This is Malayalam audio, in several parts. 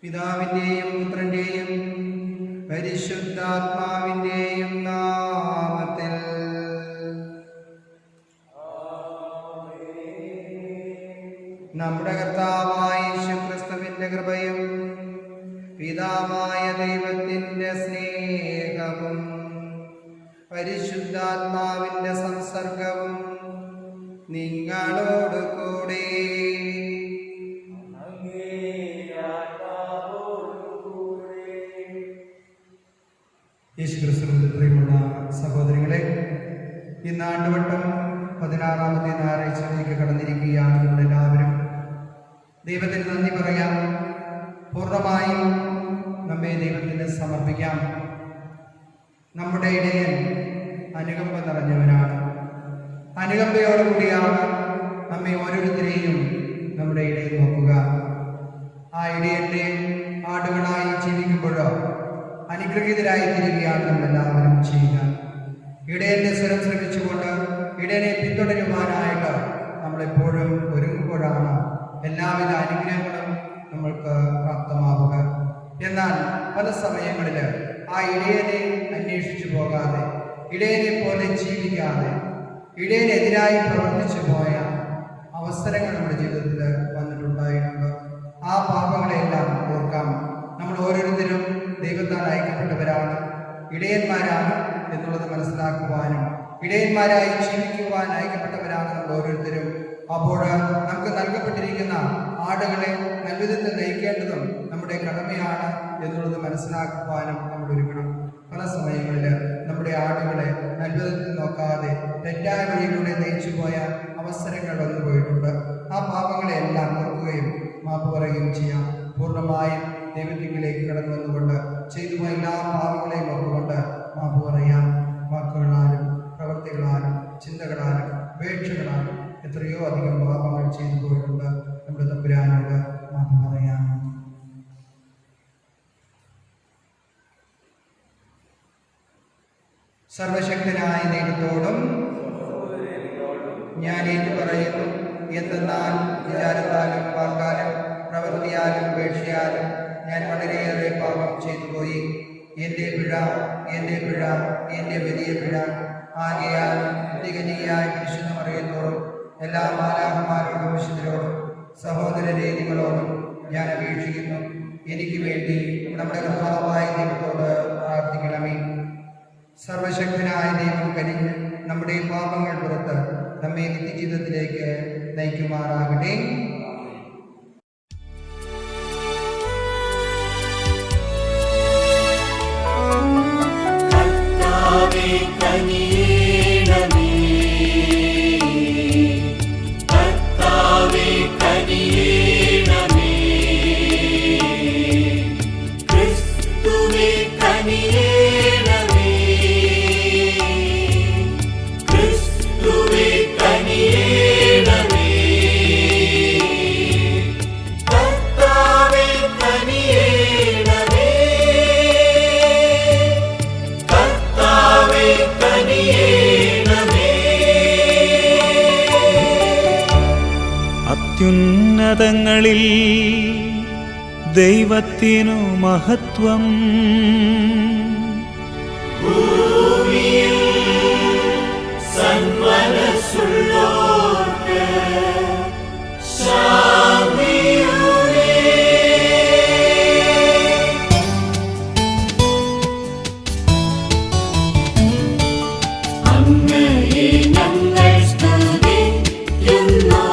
പിതാവിന്റെയും പുത്രന്റെയും പരിശുദ്ധാത്മാവിന്റെയും നാമത്തിൽ. നമ്മുടെ കർത്താവായ യേശുക്രിസ്തുവിന്റെ കൃപയും പിതാവായ ദൈവത്തിന്റെ സ്നേഹവും പരിശുദ്ധാത്മാവിന്റെ സംസർഗവും നിങ്ങളോട് കൂടെ. യേശുക്രിസ്തുവിന്റെ പ്രിയമുള്ള സഹോദരങ്ങളെ, ഇന്ന് ആണ്ടുവട്ടം 16ാമത്തെ ഞായറാഴ്ചയിലേക്ക് കടന്നിരിക്കുകയാണ്. നമ്മളെല്ലാവരും ദൈവത്തിന് നന്ദി പറയാം, പൂർണ്ണമായും നമ്മെ ദൈവത്തിന് സമർപ്പിക്കാം. നമ്മുടെ ഇടയൻ അനുകമ്പ നിറഞ്ഞവനാണ്. അനുകമ്പയോടുകൂടിയാണ് നമ്മെ ഓരോരുത്തരെയും നമ്മുടെ ഇടയിൽ നോക്കുക. ആ ഇടയന്റെ ആടുകളായി ജീവിക്കുമ്പോഴോ അനുഗ്രഹീതരായി തീരുകയാണ് നമ്മളെല്ലാവരും ചെയ്യുക. ഇടയന്റെ സ്വരം ശ്രമിച്ചുകൊണ്ട് ഇടയനെ പിന്തുടരുവാനായിട്ട് നമ്മളെപ്പോഴും ഒരുങ്ങുമ്പോഴാണ് എല്ലാവിധ അനുഗ്രഹങ്ങളും നമ്മൾക്ക് പ്രാപ്തമാവുക. എന്നാൽ പല സമയങ്ങളിൽ ആ ഇടയനെ അന്വേഷിച്ചു പോകാതെ, ഇടയനെ പോലെ ജീവിക്കാതെ, ഇടയനെതിരായി പ്രവർത്തിച്ചു പോയ അവസരങ്ങൾ നമ്മുടെ ജീവിതത്തിൽ വന്നിട്ടുണ്ടായിട്ടുണ്ട്. ആ പാപങ്ങളെല്ലാം ഓർക്കാം. നമ്മൾ ഓരോരുത്തരും ദൈവത്താൽ അയക്കപ്പെട്ടവരാണ്, ഇടയന്മാരാണ് എന്നുള്ളത് മനസ്സിലാക്കുവാനും ഇടയന്മാരായി ജീവിക്കുവാൻ അയക്കപ്പെട്ടവരാണ് നമ്മൾ ഓരോരുത്തരും. അപ്പോൾ നമുക്ക് നൽകപ്പെട്ടിരിക്കുന്ന ആടുകളെ നൽവിധത്തിൽ നയിക്കേണ്ടതും നമ്മുടെ കടമയാണ് എന്നുള്ളത് മനസ്സിലാക്കുവാനും നമ്മൾ ഒരുങ്ങണം. പല സമയങ്ങളിൽ നമ്മുടെ ആടുകളെ നൽവിധത്തിൽ നോക്കാതെ തെറ്റായ വഴിയിലൂടെ നയിച്ചു പോയ അവസരങ്ങൾ വന്നുപോയിട്ടുണ്ട്. ആ പാപങ്ങളെല്ലാം ഓർക്കുകയും മാപ്പ് പറയുകയും ചെയ്യാം. പൂർണ്ണമായും ദൈവത്തിലേക്ക് കടന്നു വന്നുകൊണ്ട് ചെയ്തു പോയ എല്ലാ പാപങ്ങളെയും ഓർത്തുകൊണ്ട് മാപ്പ് പറയാം. വാക്കുകളാലും പ്രവൃത്തികളാലും ചിന്തകളാലും ഉപേക്ഷകളാലും എത്രയോ അധികം പാപങ്ങൾ ചെയ്തു പോയിട്ടുണ്ട്. നമ്മുടെ തമ്പുരാനോട് മാപ്പ് പറയാം. സർവശക്തനായ ദൈവത്തോടും ഞാൻ ഏറ്റു പറയുന്നു, എന്തെന്നാൽ വിചാരത്താലും വാക്കാലും പ്രവൃത്തിയാലും ഉപേക്ഷയാലും ഞാൻ വളരെയേറെ പാപം ചെയ്തു പോയി. എൻ്റെ പിഴ, എൻ്റെ പിഴ, എൻ്റെ വലിയ പിഴ. ആകയാൽ തികനിയായ വിശുദ്ധ മറിയത്തോടും എല്ലാ മാലാഖമാരോടും വിശുദ്ധരോടും സഹോദരരെ നിങ്ങളോടും ഞാൻ അപേക്ഷിക്കുന്നു, എനിക്ക് വേണ്ടി നമ്മുടെ കർത്താവായ ദൈവത്തോട് പ്രാർത്ഥിക്കണമേ. സർവശക്തനായ ദൈവം കനിഞ്ഞ് നമ്മുടെ പാപങ്ങൾ പുറത്ത് നമ്മെ നിത്യജീവിതത്തിലേക്ക് നയിക്കുമാറാകട്ടെ. അത്യുന്നതങ്ങളിൽ ദൈവത്തിനു മഹത്വം, ഭൂമിയിൽ സന്മനസ്സുള്ളോർക്ക് ശാന്തിയുമേ. അങ്ങയെ ഞങ്ങൾ സ്തുതിക്കുന്നു,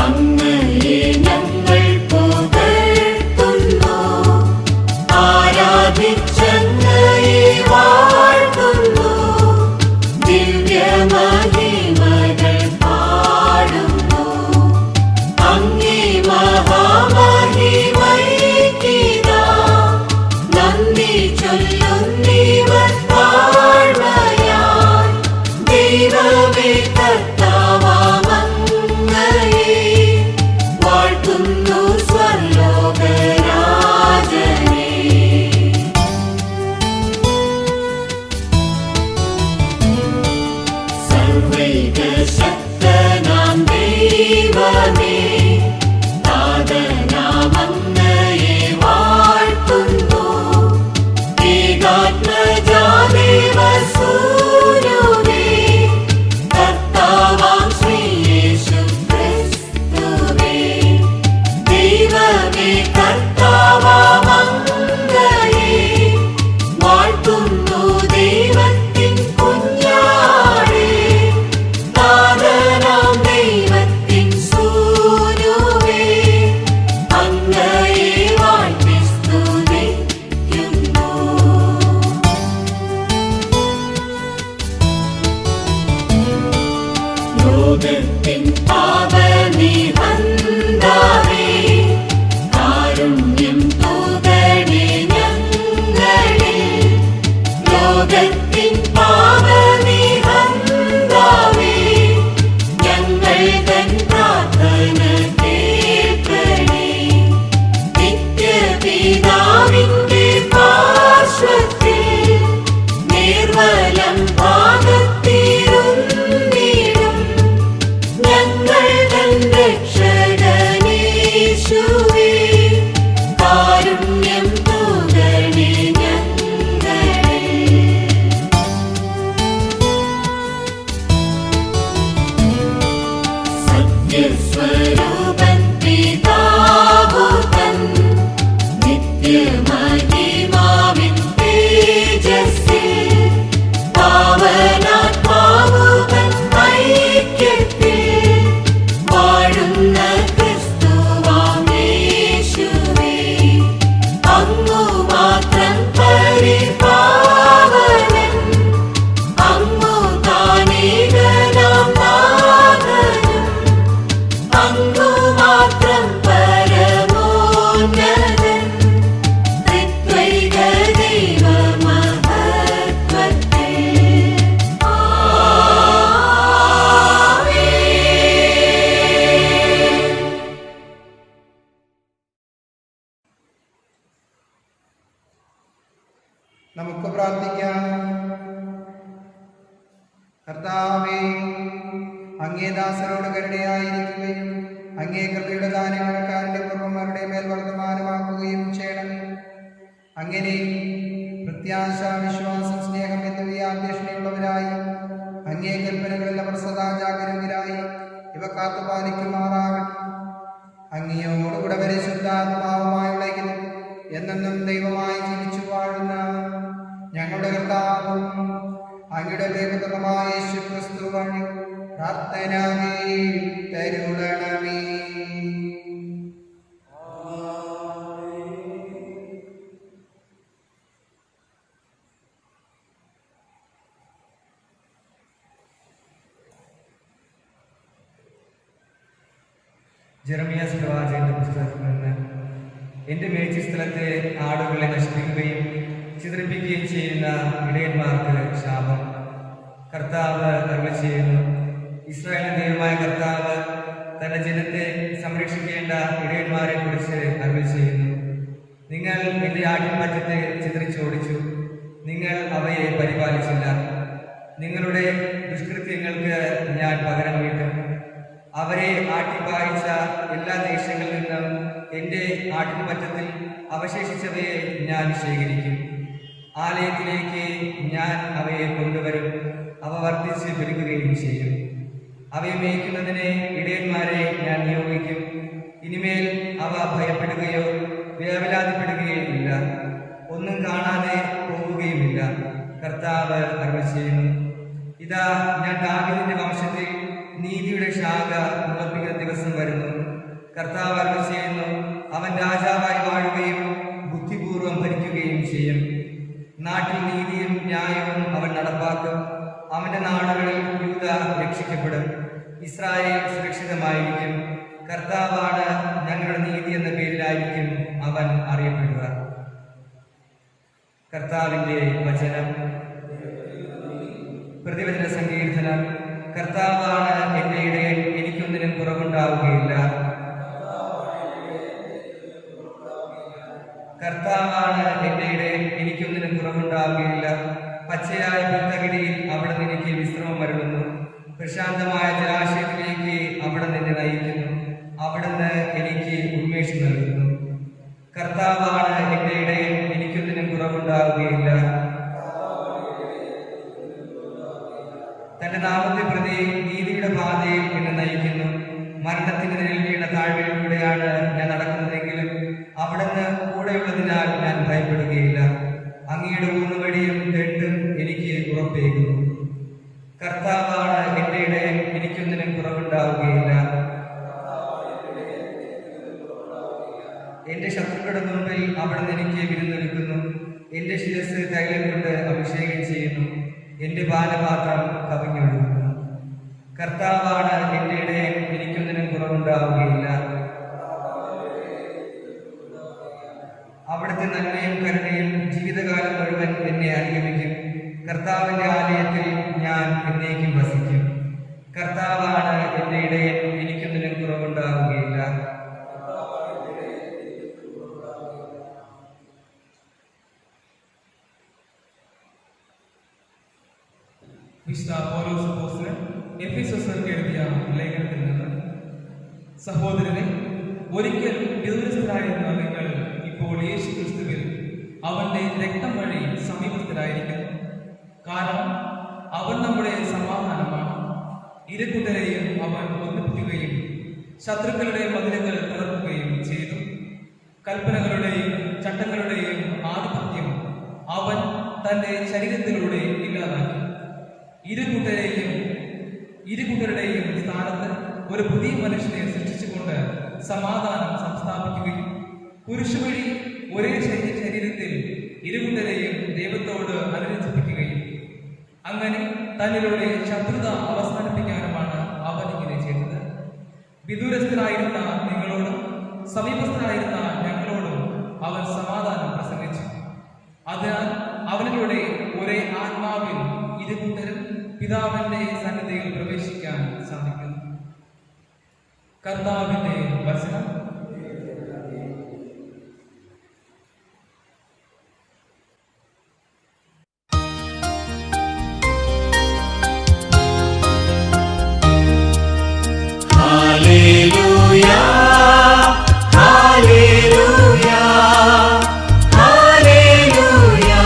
അങ്ങയെ ഞങ്ങൾ പുകഴ്ത്തുന്നു, ആരാധിച്ചങ്ങയെ ലോകത്തിൻ പാപനിഹന്താവേ, കാരുണ്യം തൂകണേ ഞങ്ങളിൽ. ലോകത്തിൻ പാപനിഹന്താവേ, ഞങ്ങൾ തൻ പ്രാർത്ഥന കേൾക്കണേ. നിത്യപിതാവിന്റെ പാർശ്വത്തിൽ നിർവലം ഭാഗത്തിരുന്നിടും ഞങ്ങൾ തൻ രക്ഷകനേശുവേ, കാരുണ്യം തൂകണേ ഞങ്ങളിൽ. സത്യസ്വരൂപൻ പിതാവു തൻ നിത്യമഹിമാവിൻ തേജസ്സിൽ, പാവനാത്മാവു തൻ ഐക്യത്തിൽ വാഴുന്ന ക്രിസ്തുവാം യേശുവേ, അങ്ങു മാത്രം പരിപാവനൻ, അങ്ങു താനേകനാം നാഥനും, അങ്ങു മാത്രം പരമോന്നതൻ, ത്രിത്വൈക ദൈവമഹത്വത്തിൽ. ആമേൻ. നമുക്ക് പ്രാർത്ഥിക്കാം. കർത്താവേ, അങ്ങേ ദാസരോട് കരുണയായിരിക്കുകയും അങ്ങേ കൃപയുടെ ദാനങ്ങൾ കാരുണ്യപൂർവ്വന്മാരുടെ മേൽ വർദ്ധമാനമാക്കുകയും ചെയ്യണമേ. അങ്ങനെ പ്രത്യാശ, വിശ്വാസം, സ്നേഹം എന്നിവയെ അധ്യക്ഷതയുള്ളവരായി അങ്ങേ കൽപ്പനകളിൽ അവർ സദാ ജാഗരൂകരായി ഇവ കാത്തുപാലിക്കുമാറാകട്ടെ. അങ്ങയോടുകൂടെ പരിശുദ്ധാത്മാവുമായുള്ള ഐക്യത്തിൽ എന്നെന്നും ദൈവമായി ജീവിച്ചു വാഴുന്ന ഞങ്ങളുടെ കർത്താവും അങ്ങയുടെ പ്രിയപുത്രനുമായ യേശുക്രിസ്തു വഴി പ്രാർത്ഥന കേട്ടരുളണമേ. ജെറമിയാസ് പ്രവാചകന്റെ പുസ്തകത്തിൽ നിന്ന്, എൻ്റെ മേച്ചിസ്ഥലത്തെ ആടുകളെ നശിപ്പിക്കുകയും ചിതറിപ്പിക്കുകയും ചെയ്യുന്ന ഇടയന്മാർക്ക് ശാപം. കർത്താവ് അരുളി ചെയ്യുന്നു, ഇസ്രായേലിന്റെ ദൈവമായ കർത്താവ് തന്റെ ജനത്തെ സംരക്ഷിക്കേണ്ട ഇടയന്മാരെ കുറിച്ച് അരുളി ചെയ്യുന്നു. നിങ്ങൾ എൻ്റെ ആട്ടിൻപറ്റത്തെ ചിതറിച്ചോടിച്ചു, നിങ്ങൾ അവയെ പരിപാലിച്ചില്ല. നിങ്ങളുടെ ദുഷ്കൃത്യങ്ങൾക്ക് ഞാൻ പകരം വീട്ടും. അവരെ ആട്ടിപ്പായിച്ച എല്ലാ ദേശങ്ങളിൽ നിന്നും എൻ്റെ ആട്ടിൻപറ്റത്തിൽ അവശേഷിച്ചവയെ ഞാൻ ശേഖരിക്കും. ആലയത്തിലേക്ക് ഞാൻ അവയെ കൊണ്ടുവരും. അവ വർദ്ധിച്ച് പെരുകുകയും ചെയ്യും. അവയെ മേയ്ക്കുന്നതിന് ഇടയന്മാരെ ഞാൻ നിയോഗിക്കും. ഇനിമേൽ അവ ഭയപ്പെടുകയോ വേവലാതിപ്പെടുകയോ ഇല്ല, ഒന്നും കാണാതെ പോവുകയുമില്ല. കർത്താവ് അരുളി ചെയ്യുന്നു, ഇതാ ഞാൻ ദാവീദിന്റെ വംശത്തിൽ നീതിയുടെ ശാഖ മുളപ്പിക്കുന്ന ദിവസം വരുന്നു. കർത്താവ് അരുളി ചെയ്യുന്നു, അവൻ രാജാവായി വാഴുകയും ബുദ്ധിപൂർവം ഭരിക്കുകയും ചെയ്യും. നാട്ടിൽ നീതിയും ന്യായവും അവൻ നടപ്പാക്കും. അവന്റെ നാടുകളിൽ യൂദ രക്ഷിക്കപ്പെടും, ഇസ്രായേൽ സുരക്ഷിതമായിരിക്കും. കർത്താവാണ് ഞങ്ങളുടെ നീതി എന്ന പേരിലായിരിക്കും അവൻ അറിയപ്പെടുക. കർത്താവിന്റെ വചനം. പ്രതിവചന സങ്കീർത്തനം. കർത്താവാണ് എൻ്റെ ഇടയൻ, എനിക്കൊന്നിനും കുറവുണ്ടാവുകയില്ല. കർത്താവാണ് എൻ്റെ ഇടയൻ, എനിക്കൊന്നിനും കുറവുണ്ടാവുകയില്ല. പച്ചയായ പുൽത്തകിടിയിൽ അവിടെ നിന്ന് എനിക്ക് വിശ്രമം വരുന്നു. പ്രശാന്തമായ ജലാശയത്തിലേക്ക് അവിടെ നിന്നെ നയിക്കുന്നു. അവിടുന്ന് എനിക്ക് ഉന്മേഷം നൽകുന്നു. കർത്താവാണ് എൻ്റെ ഇടയൻ, എനിക്കൊന്നിനും കുറവുണ്ടാവുകയില്ല. തന്റെ നാമത്തെ പ്രതി നീതിയുടെ പാതയിൽ എന്നെ നയിക്കുന്നു. മരണത്തിന് നിഴൽ വീണ താഴ്വരയിലൂടെയാണ് ഞാൻ നടക്കുന്നതെങ്കിലും അവിടുന്ന് കൂടെയുള്ളതിനാൽ ഞാൻ ഭയപ്പെടുകയില്ല. അങ്ങയുടെ ഊന്നുവടിയും ദണ്ടും എനിക്ക് ഉറപ്പേകുന്നു. കർത്താവാണ് എൻ്റെ ഇടയൻ, എനിക്കൊന്നിനും കുറവുണ്ടാവുകയില്ല. എന്റെ ശത്രുക്കളുടെ മുമ്പിൽ അവിടുന്ന് എനിക്ക് വിരുന്നൊരുക്കുന്നു. എന്റെ ശിരസ് തൈലം കൊണ്ട് അഭിഷേകം ചെയ്യുന്നു. എന്റെ പാനപാത്രം കവിഞ്ഞൊഴുകുന്നു. കർത്താവാണ് എൻ്റെ ഇടയൻ, എനിക്കൊന്നിനും കുറവുണ്ടാവുകയില്ല. അവിടുത്തെ നന്മയും കരുണയും ജീവിതകാലം മുഴുവൻ എന്നെ അനുഗമിക്കും. കർത്താവിൻ്റെ ആലയത്തിൽ ഞാൻ എന്നേക്കും വസിക്കും. കർത്താവാണ് എൻ്റെ ഇടയൻ, എനിക്കൊന്നിനും കുറവുണ്ടാവുകയില്ല. വിശുദ്ധ പൗലോസ് അപ്പോസ്തലൻ എഫെസോസ്യർക്ക് എഴുതിയ ലേഖനത്തിൽ നിന്ന്, സഹോദരനെ, ഒരിക്കൽ വിദൂരസ്ഥരായിരുന്ന നിങ്ങൾ ഇപ്പോൾ യേശു ക്രിസ്തുവിൽ അവന്റെ രക്തം വഴി സമീപസ്ഥരായിരിക്കുന്നു. കാരണം അവൻ നമ്മുടെ സമാധാനമാണ്. ഇരുകൂട്ടരെയും അവൻ ഒന്നിപ്പിക്കുകയും ശത്രുക്കളുടെ മതിലുകൾ തകർക്കുകയും ചെയ്തു. കൽപ്പനകളുടെയും ചട്ടങ്ങളുടെയും ആധിപത്യം അവൻ തന്റെ ശരീരത്തിലൂടെ ഇല്ലാതാക്കി. ഇരുകൂട്ടരുടെയും സ്ഥാനത്ത് ഒരു പുതിയ മനുഷ്യനെ സൃഷ്ടിച്ചുകൊണ്ട് സമാധാനം സംസ്ഥാപിക്കുകയും പുരുഷ വഴി ഒരേ ശരീരത്തിൽ ഇരുകൂട്ടരെയും ദൈവത്തോട് അനുരഞ്ജിപ്പിക്കുകയും അങ്ങനെ തന്നിലൂടെ ശത്രുത അവസാനിപ്പിക്കാനുമാണ് അവൻ ഇങ്ങനെ ചെയ്തത്. വിദൂരസ്ഥരായിരുന്ന നിങ്ങളോടും സമീപസ്ഥരായിരുന്ന ഞങ്ങളോടും അവൻ സമാധാനം പ്രസംഗിച്ചു. അതിനാൽ അവനിലൂടെ ഒരേ ആത്മാവിൽ ഇരുകൂട്ടരും പിതാവിന്റെ സന്നിധിയിൽ പ്രവേശിക്കാൻ സാധിക്കുന്നു. കർത്താവിന്റെ വചനം. Hallelujah, hallelujah, hallelujah,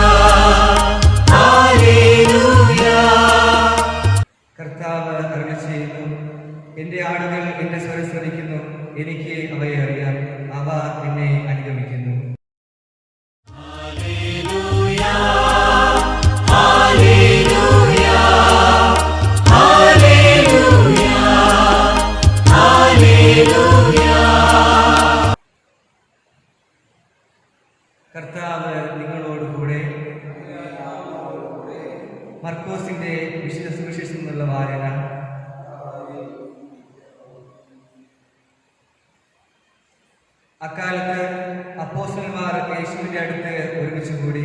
hallelujah. കർത്താവ് അരുളിച്ചെയ്യുന്നു, എൻ്റെ ആടുകൾ എൻ്റെ സ്വരം ശ്രവിക്കുന്നു, എനിക്ക് അവയെ അറിയാം, അവ എന്നെ അനുഗമിക്കുന്നു. Hallelujah, hallelujah, hallelujah, hallelujah. കർത്താവ് നിങ്ങളോടുകൂടെ. മർക്കോസിന്റെ വിശുദ്ധ സുവിശേഷം എന്നുള്ള വായന. അക്കാലത്ത് അപ്പോസ്തലന്മാർ യേശുവിന്റെ അടുത്ത് ഒരുമിച്ച് കൂടി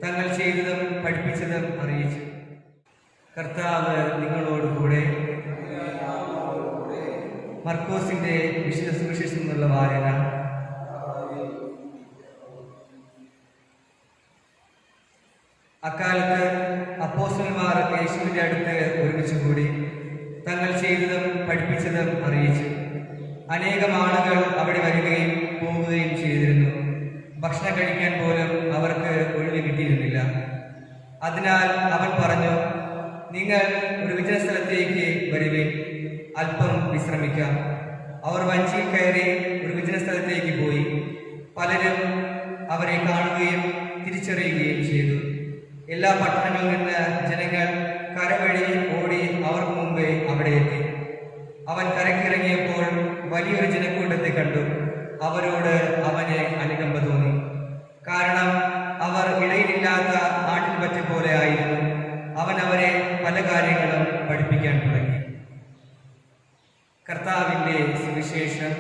തങ്ങൾ ചെയ്തതും പഠിപ്പിച്ചതും അറിയിച്ചു. കർത്താവ് നിങ്ങളോടുകൂടെ. മർക്കോസിന്റെ വിശുദ്ധ സുവിശേഷം എന്നുള്ള വായന. അക്കാലത്ത് അപ്പോസ്തലന്മാർ യേശുവിന്റെ അടുത്ത് ഒരുമിച്ച് കൂടി തങ്ങൾ ചെയ്തതും പഠിപ്പിച്ചതും അറിയിച്ചു. അനേകം ആളുകൾ അവിടെ വരികയും പോവുകയും ചെയ്തിരുന്നു. ഭക്ഷണം കഴിക്കാൻ പോലും അവർക്ക് ഒഴിവ് കിട്ടിയിരുന്നില്ല. അതിനാൽ അവൻ പറഞ്ഞു, നിങ്ങൾ ഒരു വിജന സ്ഥലത്തേക്ക് വരുവിൻ, അല്പം വിശ്രമിക്കാം. അവർ വഞ്ചിയിൽ കയറി ഒരു വിജന സ്ഥലത്തേക്ക് പോയി. പലരും അവരെ കാണുകയും തിരിച്ചറിയുകയും ചെയ്തു. എല്ലാ പട്ടണങ്ങളിൽ നിന്ന് ജനങ്ങൾ കരവഴി ഓടി അവർക്ക് മുമ്പേ അവിടെ എത്തി. അവൻ കരക്കിറങ്ങിയപ്പോൾ വലിയൊരു ജനക്കൂട്ടത്തെ കണ്ടു. അവരോട് അവന് അനുകമ്പ തോന്നി. കാരണം അവർ ഇടയിലില്ലാത്ത ആട്ടിൻപറ്റ പോലെ ആയിരുന്നു. അവൻ അവരെ പല കാര്യങ്ങളും പഠിപ്പിക്കാൻ തുടങ്ങി. കർത്താവിന്റെ സുവിശേഷം.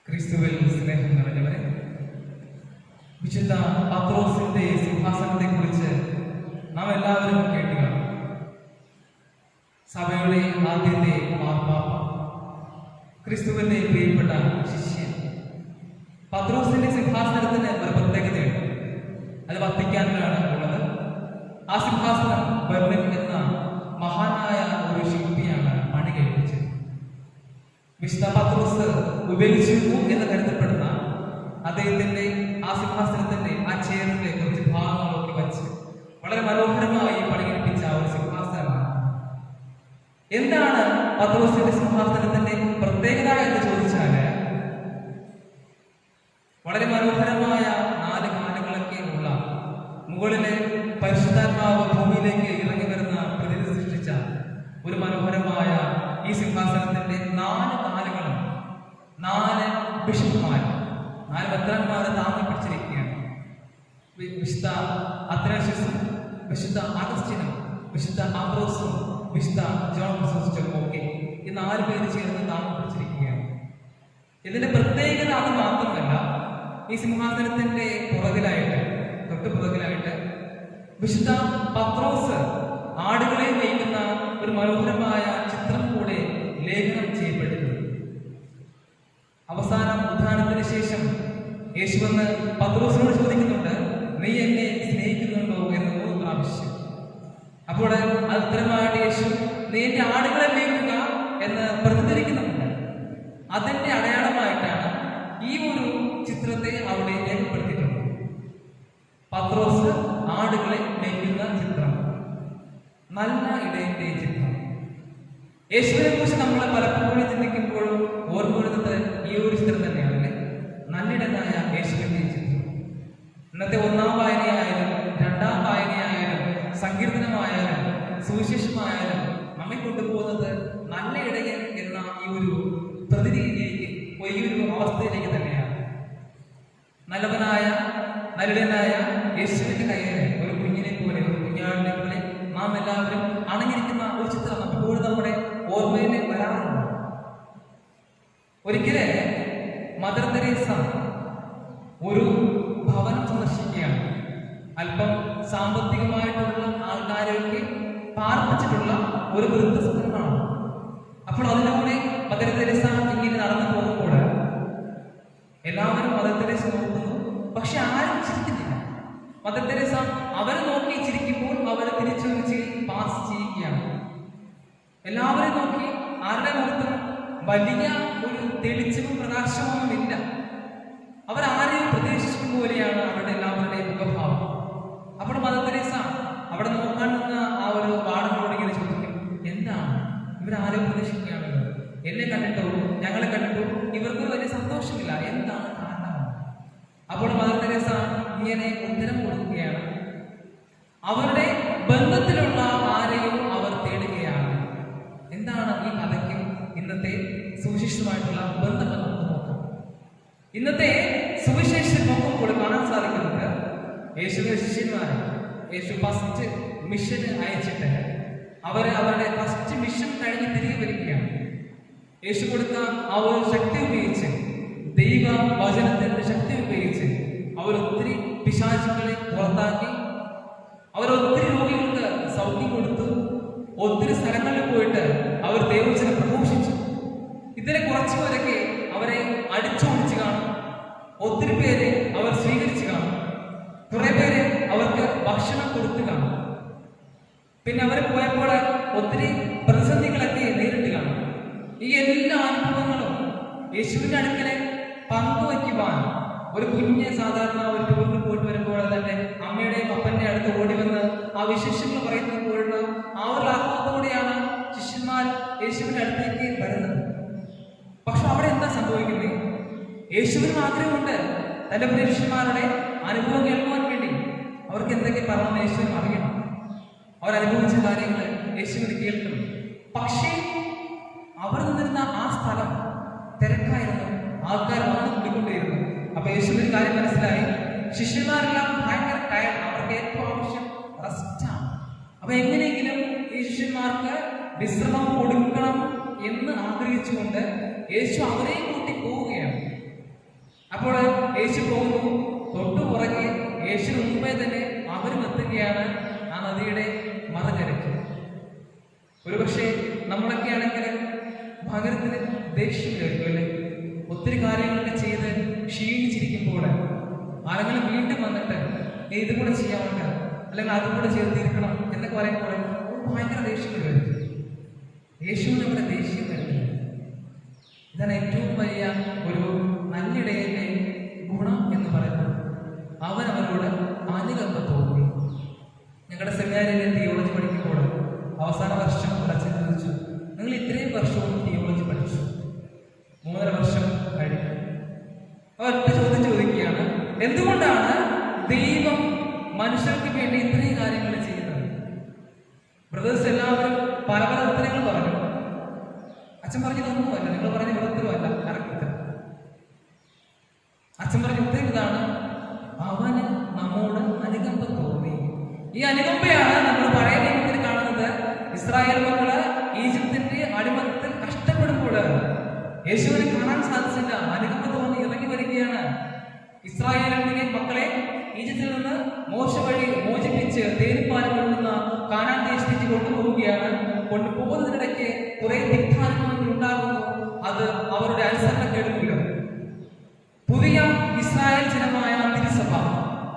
ക്രിസ്തുവിൽ സ്നേഹം നിറഞ്ഞവരെ, വിശുദ്ധ പത്രോസിന്റെ സിംഹാസനത്തെ കുറിച്ച് നാം എല്ലാവരും കേട്ടു കാണും. സഭയുടെ ആദ്യത്തെ മാർപ്പാപ്പ, ക്രിസ്തുവിന്റെ പ്രിയപ്പെട്ട ശിഷ്യൻ. പത്രോസിന്റെ സിംഹാസനത്തിന് ഒരു പ്രത്യേകതയുണ്ട്. അത് വത്തിക്കാനിലാണ് ഉള്ളത്. ആ സിംഹാസനം ബെർലിൻ എന്ന മഹാനായ ഒരു ശില്പിയാണ് പണി കഴിപ്പിച്ചത്. വിശുദ്ധ പത്രോസ് ഉപയോഗിച്ചിരുന്നു എന്ന് കരുതപ്പെടുന്ന അദ്ദേഹത്തിന്റെ ആ സിംഹാസനത്തിന്റെ ആ ചെയറിന്റെ കുറച്ച് ഭാഗങ്ങളൊക്കെ വച്ച് വളരെ മനോഹരമായി പണികഴിപ്പിച്ച ഒരു സിംഹാസനമാണ്. എന്താണ് പത്രോസിന്റെ സിംഹാസനത്തിന്റെ പ്രത്യേകത എന്ന് ചോദിച്ചാല്, വളരെ മനോഹരമായ 4 കാലുകളൊക്കെ ഉള്ള, മുകളിലെ പരിശുദ്ധാത്മാവ് ഭൂമിയിലേക്ക് ഇറങ്ങി വരുന്ന പ്രതിനിധി സൃഷ്ടിച്ച ഒരു മനോഹരമായ ഈ സിംഹാസനത്തിന്റെ 4 കാലുകളും 4 ബിഷപ്പ്മാർ, 4 മെത്രാന്മാരെ താങ്ങി പിടിച്ചിരിക്കുകയാണ്. വിശുദ്ധ അത്രേഷ്യസും വിശുദ്ധ അഗസ്റ്റിനും വിശുദ്ധ ആംബ്രോസും വിശുദ്ധ ജോൺ ക്രിസോസ്റ്റം ഒക്കെ ഈ 4 പേര് ചേർന്ന് നാമം കുറിച്ചിരിക്കുകയാണ്. ഇതിന്റെ പ്രത്യേകത അത് മാത്രമല്ല, ഈ സിംഹാസനത്തിന്റെ തൊട്ടു പുറകിലായിട്ട് വിശുദ്ധ പത്രോസ് ആടുകളെ മേയ്ക്കുന്ന ഒരു മനോഹരമായ ചിത്രം കൂടെ ലേഖനം ചെയ്യപ്പെട്ടിട്ടുണ്ട്. അവസാന ഉത്ഥാനത്തിന് ശേഷം യേശു വന്ന് പത്രോസിനോട് ചോദിക്കുന്നുണ്ട്, നീ എന്നെ സ്നേഹിക്കുന്നുണ്ടോ എന്ന് 3 പ്രാവശ്യം. അപ്പോൾ അത് ഉത്തരമായിട്ട് യേശു നീ എന്റെ ആടുകളെ മേയ്ക്കുക എന്ന് പ്രതികരിക്കുന്നുണ്ട്. അതിന്റെ അടയാളമായിട്ടാണ് ഈ ഒരു ചിത്രത്തെ അവിടെ രേഖപ്പെടുത്തിയിട്ടുണ്ട്. പത്രോസ് ആടുകളെ മേയ്ക്കുന്ന ചിത്രം, നല്ല ഇടയന്റെ ചിത്രം. യേശുവിനെ കുറിച്ച് നമ്മൾ പലപ്പോഴും ചിന്തിക്കുമ്പോഴും ഓർമ്മ വരുന്നത് ഈ ഒരു ചിത്രം തന്നെയാണല്ലേ, നല്ലിടനായ യേശുവിന്റെ ചിത്രം. ഇന്നത്തെ 1ാം വായനയായാലും 2ാം വായനയായാലും സങ്കീർത്തനമായാലും സുവിശേഷമായാലും നമ്മെ കൊണ്ടുപോകുന്നത് നല്ല ഇടയൻ എന്ന ഈ ഒരു പ്രതിനിധിയിലേക്ക്, ഈ ഒരു അവസ്ഥയിലേക്ക് തന്നെയാണ്. നല്ലവനായ യേശുവിന്റെ കയ്യിൽ ഒരു കുഞ്ഞിനെ പോലെ, ഒരു കുഞ്ഞാടിനെ പോലെ നാം എല്ലാവരും അണഞ്ഞിരിക്കുന്ന ഒരു ചിത്രം എപ്പോഴും നമ്മുടെ ഓർമ്മയിൽ വരാറുണ്ട്. ഒരിക്കലെ മദർ തെരേസ ഒരു ഭവനം സന്ദർശിക്കുകയാണ്. അല്പം സാമ്പത്തികമായിട്ടുള്ള ആൾക്കാരൊക്കെ പാർപ്പിച്ചിട്ടുള്ള ഒരു വൃദ്ധസദനമാണ്. അപ്പോൾ അതിലൂടെ മദർ തെരേസ ഇങ്ങനെ നടന്നു പോകുമ്പോൾ എല്ലാവരും മദർ തെരേസ നോക്കുന്നു, പക്ഷെ ആരും ചിരിക്കുന്നില്ല. മദർ തെരേസ അവരെ നോക്കി ചിരിക്കുമ്പോൾ അവരെ തിരിച്ചു പാസ് ചെയ്യുകയാണ്. എല്ലാവരും നോക്കി ആരുടെ മുഖത്തും വലിയ ഒരു തെളിച്ചവും പ്രകാശമൊന്നുമില്ല. അവരാരെയും പ്രതീക്ഷിക്കും പോലെയാണ് അവരുടെ എല്ലാവരുടെയും മുഖഭാവം. അപ്പോൾ മദർ തെരേസ അവിടെ നോക്കാൻ നിന്ന ആ ഒരു വാർഡനോട് ഇങ്ങനെ ചോദിക്കും, എന്താണ് ഇവരാരും പ്രതീക്ഷിക്കുകയാണല്ലോ, എന്നെ കണ്ടിട്ടോ ഞങ്ങളെ കണ്ടിട്ടോ ഇവർക്കൊരു വലിയ സന്തോഷമില്ല, എന്താണ് കാരണം? അപ്പോൾ മദർ തെരേസ ഇങ്ങനെ ഉത്തരം കൊടുക്കുകയാണ്, അവരുടെ ബന്ധത്തിലുള്ള ആരെയും അവർ തേടുകയാണ്. എന്താണ് ഈ കഥയ്ക്കും ഇന്നത്തെ സുവിശേഷമായിട്ടുള്ള ബന്ധം? നോക്കാം. ഇന്നത്തെ സുവിശേഷം നോക്കുമ്പോൾ കാണാൻ സാധിക്കുന്നത് യേശുവിന്റെ ശിഷ്യന്മാരെ യേശു ഫസ്റ്റ് മിഷൻ അയച്ചിട്ട് അവരുടെ ഫസ്റ്റ് മിഷൻ കഴിഞ്ഞ് തിരികെ വരികയാണ്. യേശു കൊടുത്ത ആ ഒരു ശക്തി ഉപയോഗിച്ച്, ദൈവ വചനത്തിന്റെ ശക്തി ഉപയോഗിച്ച് അവരൊത്തിരി പിശാചുക്കളെ പുറത്താക്കി, അവരൊത്തിരി രോഗികൾക്ക് സൗഖ്യം കൊടുത്തു, ഒത്തിരി സ്ഥലങ്ങളിൽ പോയിട്ട് അവർ ദൈവവചനം പ്രഘോഷിച്ചു. ഇതിനെ കുറച്ചു പേരൊക്കെ അവരെ അടിച്ചോടിച്ചു കാണും, ഒത്തിരി പേരെ അവർ സ്വീകരിച്ചു കാണും, കുറെ പേര് അവർക്ക് ഭക്ഷണം കൊടുത്തു കാണും. പിന്നെ അവർ പോയപ്പോൾ ഒത്തിരി പ്രതിസന്ധികളൊക്കെ നേരിട്ട് കാണും. ഈ എല്ലാ അനുഭവങ്ങളും യേശുവിന്റെ അടുക്കലെ പങ്കുവയ്ക്കുവാൻ ഒരു കുഞ്ഞ് സാധാരണ ഒരു ടൂറിന് പോയിട്ട് വരുമ്പോൾ തന്നെ അമ്മയുടെയും അപ്പന്റെ അടുത്ത് ഓടി വന്ന് ആ വിശേഷങ്ങൾ പറയുമ്പോഴുള്ള ആ ഒരു ആഹ്ലാദത്തോടെയാണ് ശിഷ്യന്മാർ യേശുവിന്റെ അടുത്തേക്ക് വരുന്നത്. പക്ഷെ അവിടെ എന്താ സംഭവിക്കുന്നത്? യേശുവിന് ആഗ്രഹമുണ്ട് തന്റെ ശിഷ്യന്മാരുടെ അനുഭവം കേൾക്കുവാൻ വേണ്ടി. അവർക്ക് എന്തൊക്കെ പറഞ്ഞെന്ന് യേശുവിന് അറിയണം, അവരനുഭവിച്ച കാര്യങ്ങൾ യേശുവിന് കേൾക്കണം. പക്ഷേ അവർ നിന്നിരുന്ന ആ സ്ഥലം തിരക്കായിരുന്നു, ആൾക്കാർ വന്ന് കൂടിക്കൊണ്ടിരുന്നു. അപ്പൊ യേശുവിന് കാര്യം മനസ്സിലായി, ശിഷ്യന്മാരെല്ലാം ഭയങ്കര ടയർഡ്, അവർക്ക് ഏറ്റവും ആവശ്യം റെസ്റ്റാണ്. അപ്പൊ എങ്ങനെയെങ്കിലും ഈ ശിഷ്യന്മാർക്ക് വിശ്രമം കൊടുക്കണം എന്ന് ആഗ്രഹിച്ചുകൊണ്ട് യേശു അവരെയും കൂട്ടി പോവുകയാണ്. അപ്പോൾ യേശു പോകുന്നു, തൊട്ടു പുറകെ യേശു മുമ്പേ തന്നെ അവരും എത്തുകയാണ് ആ നദിയുടെ മറുകരയ്ക്ക്. ഒരുപക്ഷെ നമ്മളൊക്കെ ആണെങ്കിൽ ഭഗവത്തിന് ദേഷ്യം കേൾക്കും അല്ലേ? ഒത്തിരി കാര്യങ്ങളൊക്കെ ചെയ്ത് ക്ഷീണിച്ചിരിക്കുമ്പോൾ ആരെങ്കിലും വീണ്ടും വന്നിട്ട് ഇതും കൂടെ ചെയ്യാറുണ്ട്, അല്ലെങ്കിൽ അതും കൂടെ ചെയ്ത് തീർക്കണം എന്നൊക്കെ പറയുമ്പോൾ ഭയങ്കര ദേഷ്യം വരും. യേശുവിന് അവിടെ ദേഷ്യം വരുന്നത് ഇതാണ് ഏറ്റവും വലിയ ഒരു നല്ലിടയന്റെ ഗുണം എന്ന് പറയുന്നത്. അവൻ അവരോട് അനുകമ്പ തോന്നി. ഞങ്ങളുടെ സെമിനാരിലെ തിയോളജി പഠിക്കുമ്പോൾ അവസാന വർഷം അച്ഛൻ ചോദിച്ചു, നിങ്ങൾ ഇത്രയും വർഷവും തിയോളജി പഠിച്ചു, 3.5 വർഷം കഴിഞ്ഞു. ഒറ്റ ചോദ്യം ചോദിക്കുകയാണ്, എന്തുകൊണ്ടാണ് ദൈവം മനുഷ്യർക്ക് വേണ്ടി ഇത്രയും കാര്യങ്ങൾ ചെയ്യുന്നത്? ബ്രദേഴ്സ് എല്ലാവരും പല പല ഉത്തരങ്ങൾ പറഞ്ഞു. അച്ഛൻ പറഞ്ഞതൊന്നുമല്ല, നിങ്ങൾ പറഞ്ഞ ഉത്തരവല്ല കറക്റ്റ് ഉത്തരം. അച്ഛൻ പറഞ്ഞ ഉത്തരം ഇതാണ്, അവന് നമ്മോട് അനുകമ്പ തോന്നി. ഈ അനുകമ്പയാണ് നമ്മൾ പഴയ നിയമത്തിൽ കാണുന്നത്. ഇസ്രായേൽ മക്കള് ഈജിപ്തിന്റെ അടിമത്തത്തിൽ കഷ്ടപ്പെടുമ്പോൾ യേശുവിനെ കാണാൻ സാധിച്ചില്ല. അനുകമ്പ തോന്നി ഇറങ്ങി വരികയാണ്. ഇസ്രായേലിന്റെ മക്കളെ ഈജിപ്തിൽ നിന്ന് മോശ വഴി മോചിപ്പിച്ച് തേനിപ്പാലം കൊള്ളുന്ന കാനാൻ ദേശത്തേക്ക് കൊണ്ടുപോവുകയാണ്. കൊണ്ടുപോകുന്നതിനിടയ്ക്ക് കുറെ തിക്താനുഭവങ്ങൾ ഉണ്ടാകുന്നു. അത് അവരുടെ അനുസരണക്കേട് മൂലം പുതിയ ഇസ്രായേൽ ജനമായ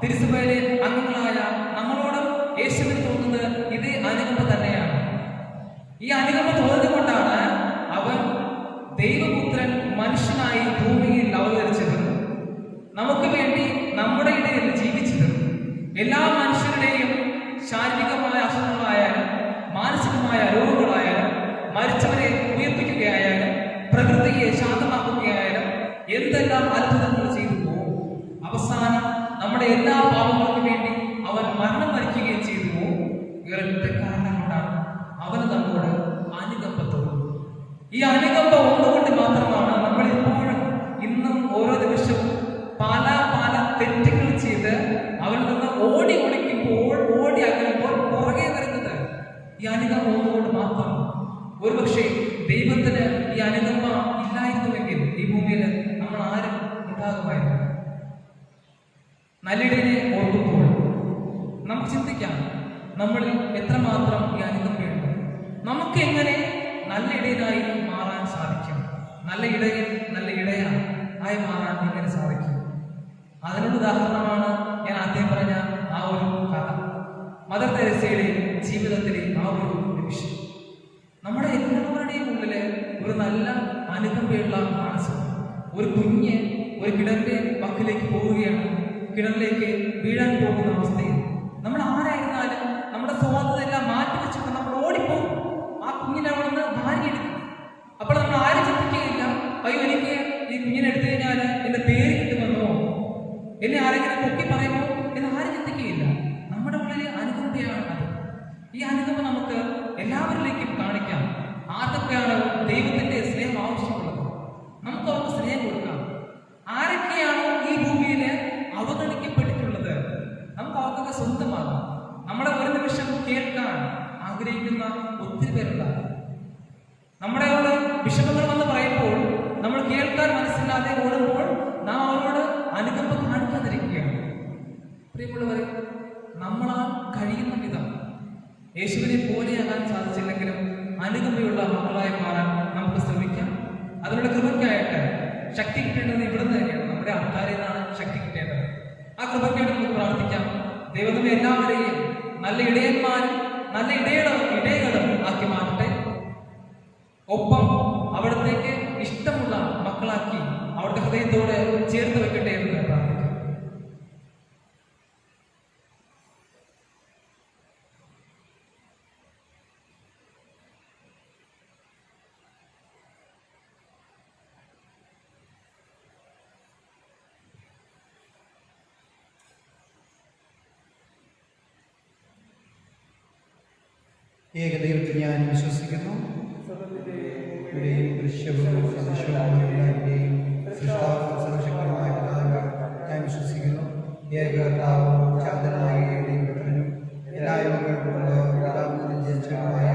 തിരുസഭയിലെ അംഗങ്ങളായ നമ്മളോടും യേശുവിന് തോന്നുന്നത് ഇതേ അനുകമ്പ തന്നെയാണ്. ഈ അനുകമ്പ തോന്നുകൊണ്ടാണ് അവൻ ദൈവപുത്രൻ മനുഷ്യനായി ഭൂമിയിൽ അവതരിച്ചത്, നമുക്ക് വേണ്ടി നമ്മുടെ ഇടയിൽ ജീവിച്ചത്. എല്ലാ മനുഷ്യരുടെയും ശാരീരികമായ അസുഖങ്ങളായാലും മാനസികമായ രോഗങ്ങളായാലും മരിച്ചവരെ ഉയർപ്പിക്കുകയായാലും പ്രകൃതിയെ ശാന്തമാക്കുകയായാലും എന്തെല്ലാം അത്ഭുതങ്ങൾ ചെയ്തു പോകും. അവസാനം നമ്മുടെ എല്ലാ പാപങ്ങൾക്കും വേണ്ടി അവൻ മരണം വരിക്കുകയും ചെയ്തു പോകും. ഇവരുടെ കാരണം കൊണ്ടാണ് അവന് നമ്മോട് അനുകമ്പ തോന്നുന്നത്. ഈ അനുകമ്പ ഒന്നുകൊണ്ട് മാത്രമാണ് നമ്മൾ ഇപ്പോഴും ഇന്നും ഓരോ ദിവസവും പല പല തെറ്റുകൾ ചെയ്ത് അവരിൽ നിന്ന് ഓടി ഒളിക്കുമ്പോൾ ഓടി അകലുമ്പോൾ പുറകെ വരുന്നത്. ഈ അനുകമ്പ ഒന്നുകൊണ്ട് മാത്രം. ഒരുപക്ഷെ ദൈവത്തിന് ഈ അനുകമ്പ ഇല്ലായിരുന്നുവെങ്കിൽ ഈ ഭൂമിയിൽ നമ്മൾ ആരും ഉണ്ടാകുമായിരുന്നു. നല്ലിടനെ ഓർക്കുമ്പോൾ നമുക്ക് ചിന്തിക്കാം, നമ്മളിൽ എത്രമാത്രം ഈ അനുകമ്പയുണ്ട്. നമുക്ക് എങ്ങനെ നല്ല ഇടയനായി മാറാൻ സാധിക്കും? നല്ല ഇടയൻ നല്ല ഇടയായി മാറാൻ എങ്ങനെ സാധിക്കും? അതിനുള്ള ഉദാഹരണമാണ് ഞാൻ ആദ്യം പറഞ്ഞ ആ ഒരു കഥ. മദർ തെരേസയുടെ ജീവിതത്തിലെ ആ ഒരു നിമിഷം. നമ്മുടെ എല്ലാവരുടെയും ഉള്ളില് ഒരു നല്ല അനുകമ്പയുള്ള മനസ്സ്. ഒരു കുഞ്ഞ് ഒരു കിണറിന്റെ പക്കിലേക്ക് പോവുകയാണ്. കിണറിലേക്ക് വീഴാൻ പോകുന്ന അവസ്ഥയിൽ നമ്മൾ ആരായിരുന്നാലും നമ്മുടെ സ്വാതന്ത്ര്യമെല്ലാം മാറ്റി വെച്ചിട്ട് നമ്മൾ ഓടിപ്പോകും. ആ കുഞ്ഞിനെ അവിടെ നിന്ന് ഭാര്യയെടുക്കും. അപ്പോൾ നമ്മൾ ആരും ചിന്തിക്കുകയില്ല, അയ്യോ എനിക്ക് ഈ കുഞ്ഞിനെ എടുത്തു കഴിഞ്ഞാൽ എന്റെ പേര് കിട്ടുമെന്നോ എന്നെ ആരെങ്കിലും പൊക്കി പറയുമോ എന്ന് ആരും ചിന്തിക്കുകയില്ല. നമ്മുടെ ഉള്ളിലെ അനുകമ്പയാണ് അത്. ഈ അനുകമ്പ നമുക്ക് എല്ലാവരിലേക്കും കാണിക്കാം. ആർക്കൊക്കെയാണ് ദൈവത്തിന്റെ സ്നേഹം ആവശ്യമുള്ളത് നമുക്ക് അവർക്ക് സ്നേഹം കൊടുക്കാം. ആരൊക്കെയാണോ ഈ ഭൂമിയിൽ അവഗണിക്കപ്പെട്ടിട്ടുള്ളത് നമുക്ക് അവർക്കൊക്കെ സ്വന്തമാകാം. നമ്മളെ ഒരു നിമിഷം കേൾക്കാൻ ആഗ്രഹിക്കുന്ന ഒത്തിരി പേരുണ്ടാകും. നമ്മുടെ വിഷമങ്ങൾ വന്ന് പറയുമ്പോൾ നമ്മൾ കേൾക്കാൻ മനസ്സില്ലാതെ ഓടുമ്പോൾ നാം അവരോട് അനുകമ്പ കാണിക്കാതിരിക്കുകയാണ്. പ്രിയമുള്ളവരെ, നമ്മളാൽ കഴിയുന്ന വിധം യേശുവിനെ പോലെയാകാൻ സാധിച്ചില്ലെങ്കിലും അനുകമ്പയുള്ള മക്കളായി മാറാൻ നമുക്ക് ശ്രമിക്കാം. അതിനുള്ള കൃപയ്ക്കായിട്ട് ശക്തി കിട്ടേണ്ടത് ഇവിടുന്ന് തന്നെയാണ്. നമ്മുടെ ആൾക്കാരിൽ നിന്നാണ് ശക്തി കിട്ടേണ്ടത്. ആ കൃപയ്ക്കായിട്ട് നമുക്ക് പ്രാർത്ഥിക്കാം. ദൈവം നമ്മെ എല്ലാവരെയും നല്ല ഇടയന്മാരും നല്ല ഇടയകളും ആക്കി മാറ്റട്ടെ. ഒപ്പം അവിടത്തേക്ക് ഇഷ്ടമുള്ള മക്കളാക്കി അവിടുത്തെ ഹൃദയത്തോടെ ചേർത്ത് വെക്കട്ടെ എന്ന് പ്രാർത്ഥിക്കാം. ഏകദൈവത്തിൽ ഞാൻ വിശ്വസിക്കുന്നു. ഇവിടെയും ദൃശ്യവും അദൃശ്യവുമായും സൃഷ്ടാവും സർവശക്തമായ പിതാവിൽ ഞാൻ വിശ്വസിക്കുന്നു. ഏകകർത്താവും ജാതനായ ദൈവപുത്രനും എല്ലാ യോഗങ്ങൾക്കുമുള്ള പിതാവിൽ നിന്ന് ജനിച്ചതുമായ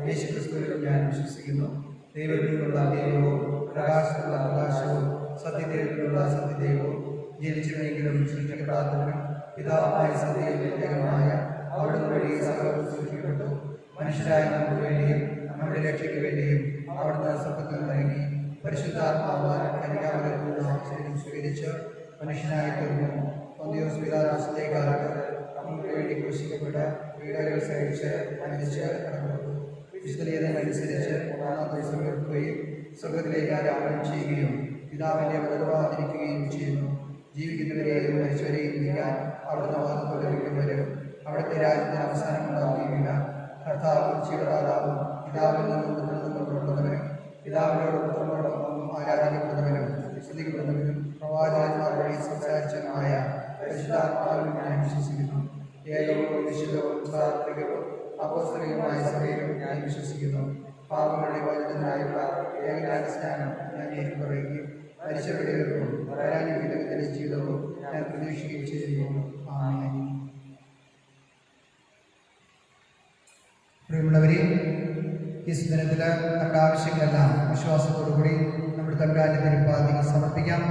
യേശുക്രിസ്തുവിലും ഞാൻ വിശ്വസിക്കുന്നു. ദൈവത്തിലുള്ള ദൈവവും പ്രകാശത്തിലുള്ള പ്രകാശവും സത്യദൈവത്തിലുള്ള സത്യദൈവവും ജനിച്ചവനെങ്കിലും സൃഷ്ടിക്കപ്പെടാത്തവനും പിതാവായ സത്യമായ അവിടുന്ന് വഴി സകലവും സൃഷ്ടിക്കപ്പെട്ടു. മനുഷ്യരായ നമുക്ക് വേണ്ടിയും നമ്മുടെ രക്ഷയ്ക്ക് വേണ്ടിയും അവിടുന്ന് സ്വർഗ്ഗത്തിൽ നൽകി പരിശുദ്ധാത്മാവാൽ കന്യകാമറിയത്തിൽ ശരീരം സ്വീകരിച്ച് മനുഷ്യനായി തീർന്നു. പൊന്തിയോസ് പിലാത്തോസിന്റെ കാലത്ത് നമുക്ക് വേണ്ടി ക്രൂശിക്കപ്പെട്ട് പീഡകൾ സഹിച്ച് മരിച്ച് കടന്നു. വിശുദ്ധീകരണമനുസരിച്ച് മൂന്നാം ദിവസം ഉയർത്തുകയും സ്വർഗ്ഗത്തിലേക്ക് ആരോഹണം ചെയ്യുകയും പിതാവിന്റെ വലതുഭാഗത്തിരിക്കുകയും ചെയ്യുന്നു. ജീവിക്കുന്നവരെയും മരിച്ചവരെയും നീക്കാൻ അവിടുന്ന് വാദത്തോടെ വീണ്ടും വരും. അവിടുത്തെ രാജ്യത്തിന് അവസാനം ഉണ്ടാവുകയില്ല. കർത്താവും ജീവദാതാവും പിതാവിൽ നിന്നും പുറപ്പെടുന്നവനും പിതാവിനോട് പുത്രനോടൊപ്പം ആരാധിക്കപ്പെടുന്നവനും സ്തുതിക്കപ്പെടുന്നവനും പ്രവാചകന്മാർ വഴി സംസാരിച്ചതുമായ പരിശുദ്ധാത്മാവിൽ ഞാൻ വിശ്വസിക്കുന്നു. ഏകവും വിശുദ്ധവും സാത്വികവും അപ്പോസ്തലികമായ സഭയിലും ഞാൻ വിശ്വസിക്കുന്നു. പാപങ്ങളുടെ മോചനത്തിനായുള്ള ഏകജ്ഞാന സ്നാനം ഞാൻ ഏറ്റുപറയുകയും മരിച്ചവരുടെ വരാനുവേണ്ടതിന്റെ ജീവിതവും ഞാൻ പ്രതീക്ഷിക്കുകയും ചെയ്യുന്നു. ആമേൻ. പ്രിയമുള്ളവരെ, ഈ ദിനത്തിൽ നമ്മുടെ ആവശ്യങ്ങളെല്ലാം വിശ്വാസത്തോടുകൂടി നമ്മുടെ തമ്പുരാന്റെ തിരുപ്പാദിയിൽ സമർപ്പിക്കാം.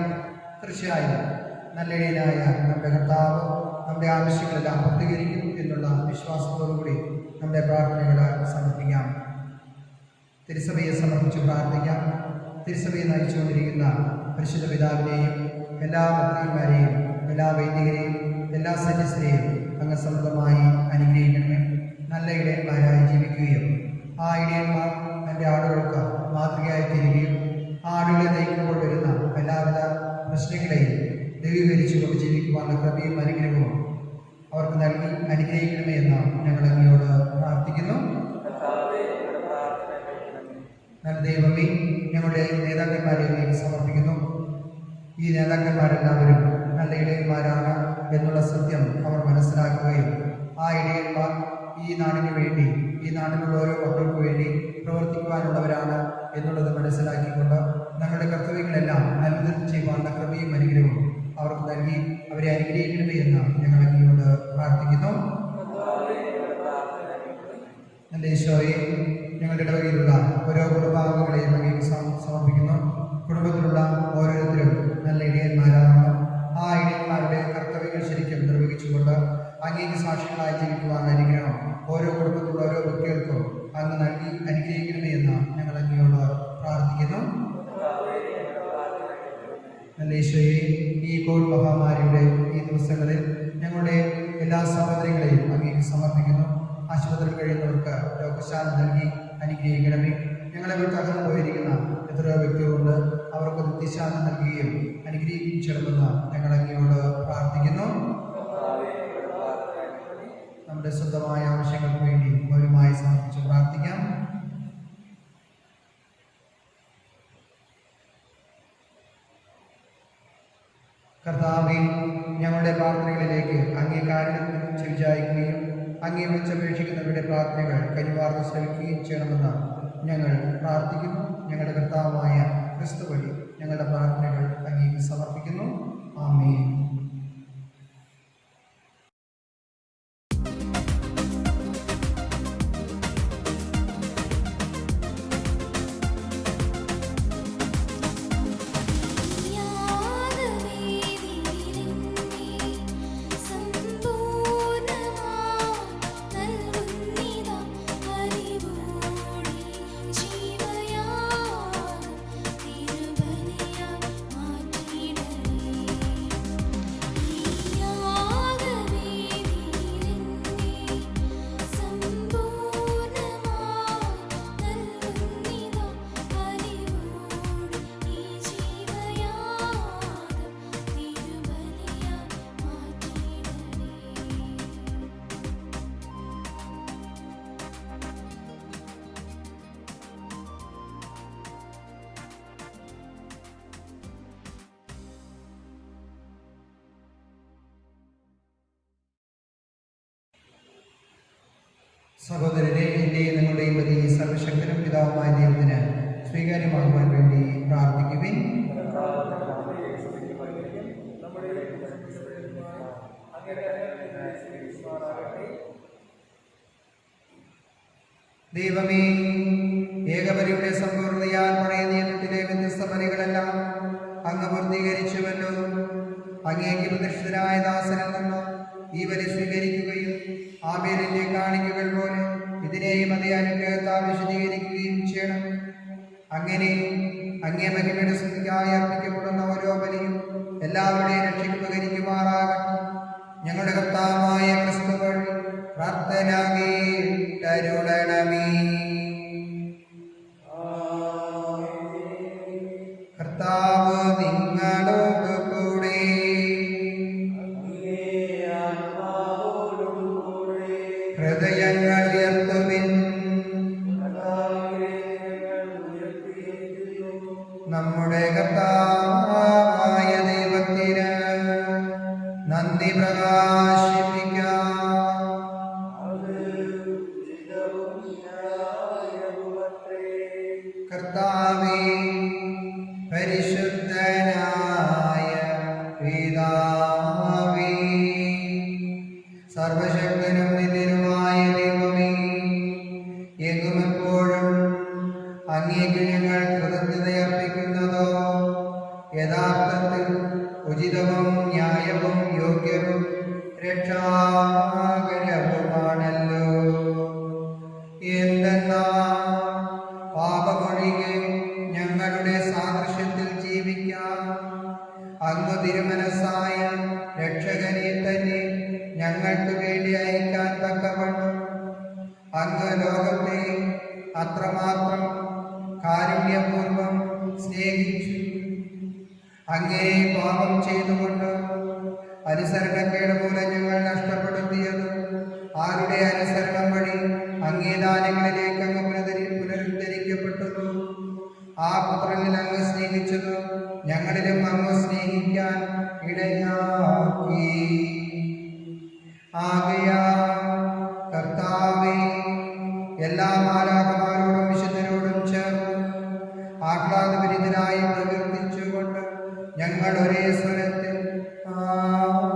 തീർച്ചയായും നല്ലയിടയനായ നമ്മുടെ കർത്താവ് നമ്മുടെ ആവശ്യങ്ങളെല്ലാം പൂർത്തീകരിക്കും എന്നുള്ള വിശ്വാസത്തോടുകൂടി നമ്മുടെ പ്രാർത്ഥനകൾ സമർപ്പിക്കാം. തിരുസഭയെ സമർപ്പിച്ച് പ്രാർത്ഥിക്കാം. തിരുസഭയെ നയിച്ചുകൊണ്ടിരിക്കുന്ന പരിശുദ്ധ പിതാവിനെയും എല്ലാ ഭക്തന്മാരെയും എല്ലാ വൈദികരെയും എല്ലാ സന്യസ്തരെയും അങ്ങ് സമൃദ്ധമായി അനുഗ്രഹിക്കണമേ. നല്ല ഇടയന്മാരായി ജീവിക്കുകയും ആ ഇടയന്മാർ തൻ്റെ ആടുകൾക്ക് മാതൃകയായി തീരുകയും ആ ആടുകളെ നയിക്കുമ്പോൾ വരുന്ന എല്ലാവിധ പ്രശ്നങ്ങളെയും ദൈവീകരിച്ചുകൊണ്ട് ജീവിക്കുവാനുള്ള കൃപയും അനുഗ്രഹവും അവർക്ക് നൽകി അനുഗ്രഹിക്കണമേ എന്ന് ഞങ്ങൾ അങ്ങയോട് പ്രാർത്ഥിക്കുന്നു. നല്ല ദൈവമേ, ഞങ്ങളുടെ നേതാക്കന്മാരെ അങ്ങേക്ക് സമർപ്പിക്കുന്നു. ഈ നേതാക്കന്മാരെല്ലാവരും നല്ല ഇടയന്മാരാണ് എന്നുള്ള സത്യം അവർ മനസ്സിലാക്കുകയും ആ ഇടയന്മാർ ഈ നാടിന് വേണ്ടി ഈ നാട്ടിലുള്ള ഓരോ മക്കൾക്ക് വേണ്ടി പ്രവർത്തിക്കുവാനുള്ളവരാണ് എന്നുള്ളത് മനസ്സിലാക്കിക്കൊണ്ട് ഞങ്ങളുടെ കർത്തവ്യങ്ങളെല്ലാം നല്ലതിൽ ചെയ്യുവാനുള്ള കൃപയും അനുഗ്രഹവും അവർക്ക് നൽകി അവരെ അനുഗ്രഹിക്കണമേ എന്ന് ഞങ്ങൾ അങ്ങയോട് പ്രാർത്ഥിക്കുന്നു. എൻ്റെ ഈശോയെ, ഞങ്ങളുടെ ഇടവകയിലുള്ള ഓരോ കുടുംബാംഗങ്ങളെയും അങ്ങേക്ക് സമർപ്പിക്കുന്നു. കുടുംബത്തിലുള്ള ഓരോരുത്തരും നല്ല ഇടയന്മാരാണ്. ആ ഇടയന്മാരുടെ കർത്തവ്യങ്ങൾ ശരിക്കും നിർവഹിച്ചുകൊണ്ട് അങ്ങേക്ക് സാക്ഷികളായി ജീവിക്കുവാനുള്ള അനുഗ്രഹം ഓരോ കുടുംബത്തിലുള്ള ഓരോ വ്യക്തികൾക്കും അങ്ങ് നൽകി അനുഗ്രഹിക്കണമേ എന്ന് ഞങ്ങൾ അങ്ങയോട് പ്രാർത്ഥിക്കുന്നു. നല്ല ഈശോയെ, ഈ കോവിഡ് മഹാമാരിയുടെ ഈ ദിവസങ്ങളിൽ ഞങ്ങളുടെ എല്ലാ സഹോദരങ്ങളെയും അങ്ങേക്ക് സമർപ്പിക്കുന്നു. ആശുപത്രിയിൽ കഴിയുന്നവർക്ക് രോഗശാന്തി നൽകി അനുഗ്രഹിക്കണമേ. ഞങ്ങളെ തകർന്നു പോയിരിക്കുന്ന എത്രയോ വ്യക്തികളുണ്ട്, അവർക്ക് നിത്യശാന്തി നൽകുകയും അനുഗ്രഹിക്കുകയും ചെയ്യണമെന്ന് ഞങ്ങൾ അങ്ങയോട് പ്രാർത്ഥിക്കുന്നു. നമ്മുടെ സ്വന്തമായ ആവശ്യങ്ങൾക്ക് വേണ്ടി ഗൗരവമായി സമർപ്പിച്ച് പ്രാർത്ഥിക്കാം. കർത്താവേ, ഞങ്ങളുടെ പ്രാർത്ഥനകളിലേക്ക് അങ്ങേ കാരുണ്യം ചെവിചായ്ക്കുകയും അങ്ങേ വിളിച്ചപേക്ഷിക്കുന്നവരുടെ പ്രാർത്ഥനകൾ കനിവാർന്ന് ശ്രമിക്കുകയും ചെയ്യണമെന്ന് ഞങ്ങൾ പ്രാർത്ഥിക്കുന്നു. ഞങ്ങളുടെ കർത്താവായ ക്രിസ്തു വഴി ഞങ്ങളുടെ പ്രാർത്ഥനകൾ അങ്ങേക്ക് സമർപ്പിക്കുന്നു. ആമേൻ. സഹോദരരെ, എൻ്റെയും നിങ്ങളുടെയും പ്രതി സർവശക്തനും പിതാവുമായ ദൈവത്തിന് സ്വീകാര്യമാകുവാൻ വേണ്ടി പ്രാർത്ഥിക്കുവിൻ. ദൈവമേ, ഏകബലിയുടെ സമ്പൂർണ്ണതയാൽ പഴയ നിയമത്തിലെ വ്യത്യസ്ത ബലികളെല്ലാം അങ്ങ് പൂർത്തീകരിച്ചുവല്ലോ. അങ്ങേക്ക് പ്രതിഷ്ഠിതനായ ദാസനിൽ നിന്ന് ഈ ബലി സ്വീകരിക്കുകയും ആബേലിന്റെ കാണിക്കകൾ പോലെ ഇതിനെയും അതേ അനുഗ്രഹത്താൽ വിശദീകരിക്കുകയും ചെയ്യണം. അങ്ങനെ അങ്ങേ മഹിമയുടെ സ്തുതിക്കായി അർപ്പിക്കപ്പെടുന്ന ഓരോ ബലിയും എല്ലാവരുടെയും രക്ഷയ്ക്ക് ഉപകരിക്കുമാറാകണം. ഞങ്ങളുടെ കർത്താവായ ക്രിസ്തു വഴി പ്രാർത്ഥന കേട്ടരുളണമേ. കർത്താവ് നിങ്ങളോട് കൂടെ. ഹൃദയങ്ങൾ ഉയർത്തുവിൻ. നമ്മുടെ കർത്താവായ ദൈവത്തിന് നന്ദി പ്രകാശിപ്പിക്കാം. കർത്താവേ, പരിശുദ്ധനായ സർവശക്തനും നിത്യനുമായ ദൈവമേ, എങ്ങുമെപ്പോഴും അങ്ങേക്ക് ഞങ്ങൾ കൃതജ്ഞതയർപ്പിക്കുന്നതോ യഥാർത്ഥത്തിൽ ഉചിതവും ന്യായവും യോഗ്യവും രക്ഷാകരവുമാണല്ലോ. എന്തെന്നാ പാപമൊഴികെ ഞങ്ങളുടെ സാദൃശ്യത്തിൽ ജീവിക്കാം അങ്ങ് തിരുമനസ്സായ രക്ഷകനെ തന്നെ ഞങ്ങൾക്ക് വേണ്ടി അയക്കാൻ തക്കവണ്ണം അങ്ങ് ലോകത്തെ അത്രമാത്രം കാരുണ്യപൂർവം സ്നേഹിച്ചു. അങ്ങനെ പാപം ചെയ്തുകൊണ്ട് അനുസരണക്കേട് മൂലം ഞങ്ങൾ നഷ്ടപ്പെടുത്തിയത് ആരുടെ അനുസരണം വഴി അങ്ങേദാനങ്ങളിലേക്ക് അങ്ങ് പുനരുദ്ധരിക്കപ്പെട്ടതു ആ പുത്രനിൽ അങ്ങ് സ്നേഹിച്ചത് ഞങ്ങളിലും അങ്ങ് സ്നേഹിക്കാൻ ഇടയാക്കി. ആകയാൽ കർത്താവേ, എല്ലാ മാലാഖമാരോടും വിശുദ്ധരോടും ചേർന്ന് ആഹ്ലാദപരിതരായി പ്രകീർത്തിച്ചുകൊണ്ട് ഞങ്ങൾ ഒരേ സ്വരത്തിൽ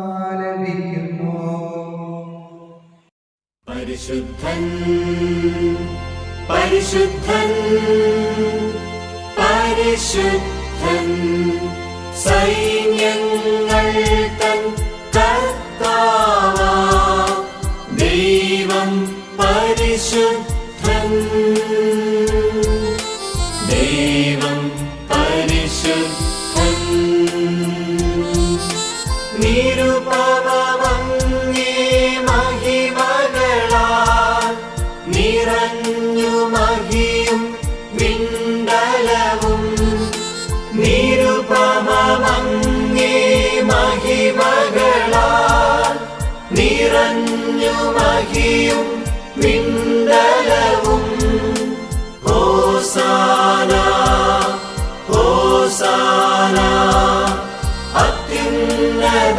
ആലപിക്കുന്നു. പരിശുദ്ധൻ പരിശുദ്ധൻ പരിശുദ്ധൻ സൈന്യങ്ങൾ തൻ കർത്താവാം ദൈവം പരിശുദ്ധൻ ദൈവം പരിശുദ്ധൻ നിരുപമമങ്ങേ മഹിമകളാൽ നിറഞ്ഞു മഹിയും വിണ്ടലവും നിരുപമമങ്ങേ മഹിമകളാൽ നിറഞ്ഞു മഹിയും വിണ്ടലവും ഹോസാന ഹോസാന അത്യുന്നതങ്ങളിൽ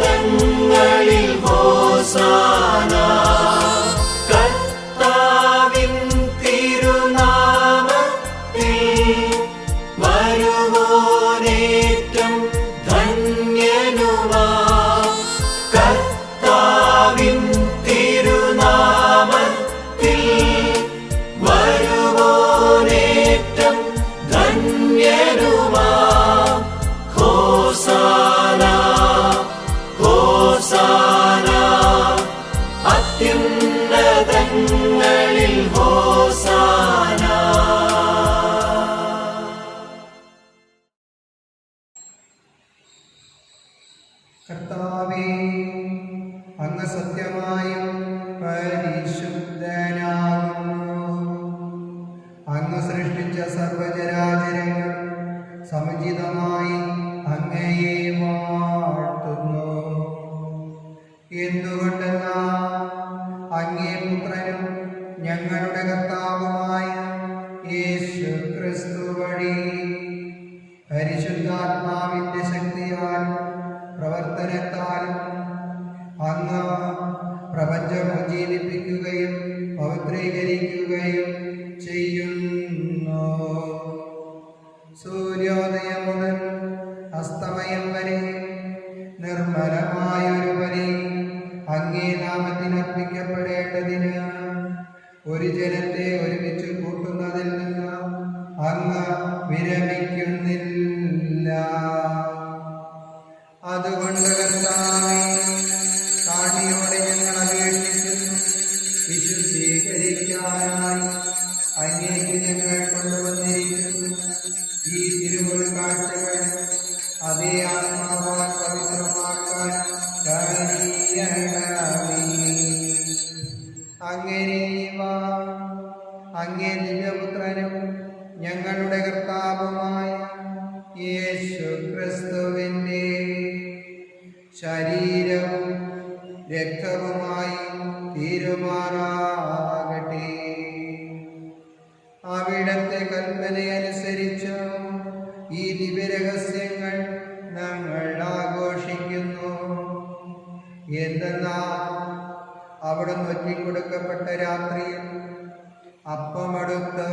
ഹോസാന കർത്താവിൻ തിരുനാമത്തിൽ വരുവോനേറ്റം ധന്യനുമാ കർത്താവിൻ തിരുനാമത്തിൽ വരുവോനേറ്റം ധന്യനുമാ ഹോസാന ഹോസാന അത്യുന്നതങ്ങളിൽ ഹോസാന. കർത്താവേ, അങ്ങ് സത്യമായും പരിശുദ്ധനാകുന്നു. അങ്ങ് സൃഷ്ടിച്ച സർവചരാചരങ്ങൾ സമുചിതമായി അങ്ങയെ വാഴ്ത്തുന്നു. എന്തുകൊണ്ടെന്നാൽ അങ്ങേ പുത്രനും ഞങ്ങളുടെ കർത്താവുമായ യേശു ക്രിസ്തു വഴി പരിശുദ്ധാത്മാവിന്റെ ശക്തിയാലും പ്രവർത്തനത്താലും അങ്ങ് പ്രപഞ്ചം ഉജ്ജീവിപ്പിക്കുകയും പവിത്രീകരിക്കുകയും ചെയ്യുന്നു. സൂര്യോദയം മുതൽ അസ്തമയം വരെ നിർമ്മലമായൊരു ബലി അങ്ങേ നാമത്തിനർപ്പിക്കപ്പെടേണ്ടതിന് ഒരു ജനത്തെ ഒരുമിച്ച് കൂട്ടുന്നതിൽ നിന്ന് അങ്ങ് വിരമിക്കുന്നില്ല. അതുകൊണ്ട് കർത്താവേ, താഴ്മയോടെ ഞങ്ങൾ അപേക്ഷിക്കുന്നു. വിശുദ്ധീകരിക്കാനായി അങ്ങേക്ക് ഞങ്ങൾ കൊണ്ടുവന്നിരിക്കുന്നു ഈ തിരുമുൾക്കാഴ്ചകൾ അതേ ആത്മാവാൽ പവിത്രമാക്കാൻ കഴിയണമേ. അങ്ങനെ അങ്ങേ ദിവ്യപുത്രനും ഞങ്ങളുടെ കർത്താവുമായ യേശു ക്രിസ്തുവിന്റെ ശരീരവും രക്തവുമായി തീരുമാറാകട്ടെ. അവിടത്തെ കൽപ്പനയനുസരിച്ച് ഈ ദിവ്യരഹസ്യങ്ങൾ ഞങ്ങൾ ആഘോഷിക്കുന്നു. എന്തെന്നാൽ അവിടുന്ന് ഒറ്റിക്കൊടുക്കപ്പെട്ട രാത്രിയിൽ അപ്പമെടുത്ത്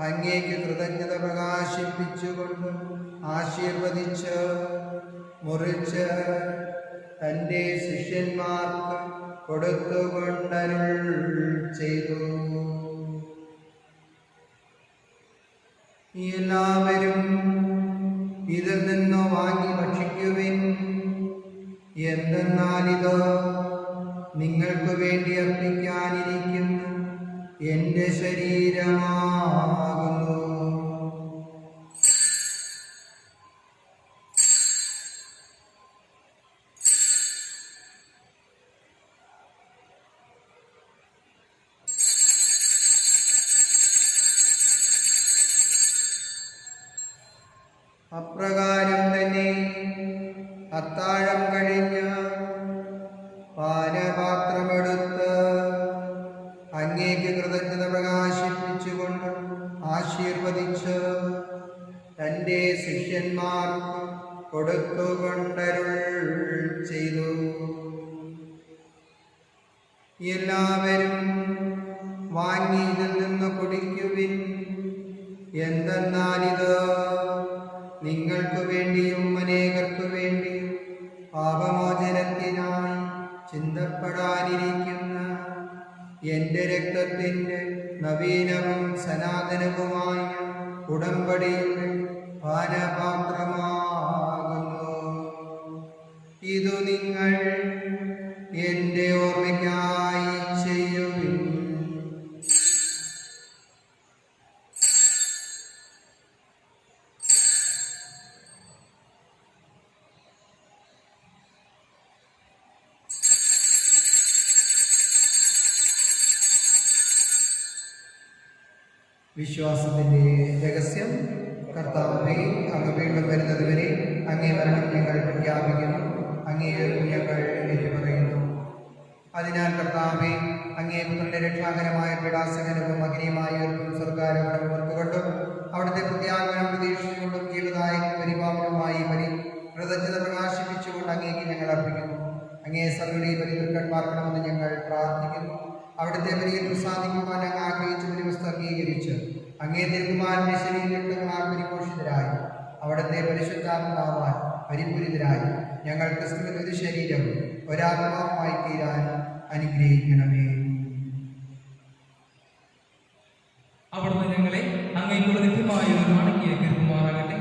അങ്ങേക്ക് കൃതജ്ഞത പ്രകാശിപ്പിച്ചുകൊണ്ട് ആശീർവദിച്ച് മുറിച്ച് തൻ്റെ ശിഷ്യന്മാർക്ക് കൊടുത്തുകൊണ്ടരുൾ ചെയ്തു. എല്ലാവരും ഇതിൽ നിന്ന് വാങ്ങി ഭക്ഷിക്കുവിൻ. എന്തെന്നാൽ ഇത് നിങ്ങൾക്ക് വേണ്ടി അർപ്പിക്കാനിരിക്കുന്ന എൻ്റെ ശരീരമാകുന്നു. അപ്രകാരം തന്നെ അത്താഴം കഴിഞ്ഞ് പാനപാത്രമെടുത്ത് അങ്ങേക്ക് കൃതജ്ഞത പ്രകാശിപ്പിച്ചുകൊണ്ട് ആശീർവദിച്ച് തൻ്റെ ശിഷ്യന്മാർക്ക് കൊടുത്തുകൊണ്ടരുൾ ചെയ്തു. എല്ലാവരും വാങ്ങി ഇതിൽ നിന്ന് കുടിക്കുവിൻ. എന്തെന്നാലിത് നിങ്ങൾക്ക് വേണ്ടിയും അനേകർക്കു വേണ്ടിയും പാപമോചനത്തിനായി ചിന്തപ്പെടാനിരിക്കുന്ന എൻ്റെ രക്തത്തിൻ്റെ നവീനവും സനാതനവുമായ ഉടമ്പടിയുടെ പാനപാത്രമാകുന്നു. ഇതു നിങ്ങൾ എൻ്റെ ഓർമ്മയ്ക്കായി ചെയ്യുവിൻ. വിശ്വാസത്തിൻ്റെ രഹസ്യം. കർത്താവേ, അങ്ങ് വീണ്ടും വരുന്നതുവരെ അങ്ങേ മരണം ഞങ്ങൾ പ്രഖ്യാപിക്കുന്നു, അങ്ങേ ഞങ്ങൾ ഏറ്റുപറയുന്നു. അതിനാൽ കർത്താവേ, അങ്ങേ പുത്രന്റെ രക്ഷാകരമായ പീഡാസകനവും അഗ്നിയുമായ സർക്കാരങ്ങളും ഓർത്തുകൊണ്ടും അവിടുത്തെ പ്രത്യാഗമനം പ്രതീക്ഷിച്ചുകൊണ്ടും ജീവിതായും പരിപാലനവുമായി കൃതജ്ഞത പ്രകാശിപ്പിച്ചുകൊണ്ട് അങ്ങേക്ക് ഞങ്ങൾ അർപ്പിക്കുന്നു. അങ്ങേ സഭയുടെ പരിതൃക്കന്മാർക്കണമെന്ന് ഞങ്ങൾ പ്രാർത്ഥിക്കുന്നു. അവിടുത്തെ വലിയ പ്രസാദിക്കുവാൻ അങ്ങ് ആഗ്രഹിച്ച വ്യവസ്ഥ അംഗീകരിച്ച് അങ്ങേ തിരുകുമാരന്റെ ശരീരങ്ങളാൽ പരിപോഷിതരായി അവിടുത്തെ പരിശുദ്ധാത്മാവാൻ പരിപൂരിതരായി ഞങ്ങൾ ക്രിസ്തുവിന്റെ ഒരു ശരീരം ഒരാത്മാവുമായി തീരാൻ അനുഗ്രഹിക്കണമേ. അവിടുന്ന് ഞങ്ങളെ അങ്ങേക്കുള്ള നിത്യമായ ഒരു നാണക്കിയെ കരുതുമാറാകട്ടെ.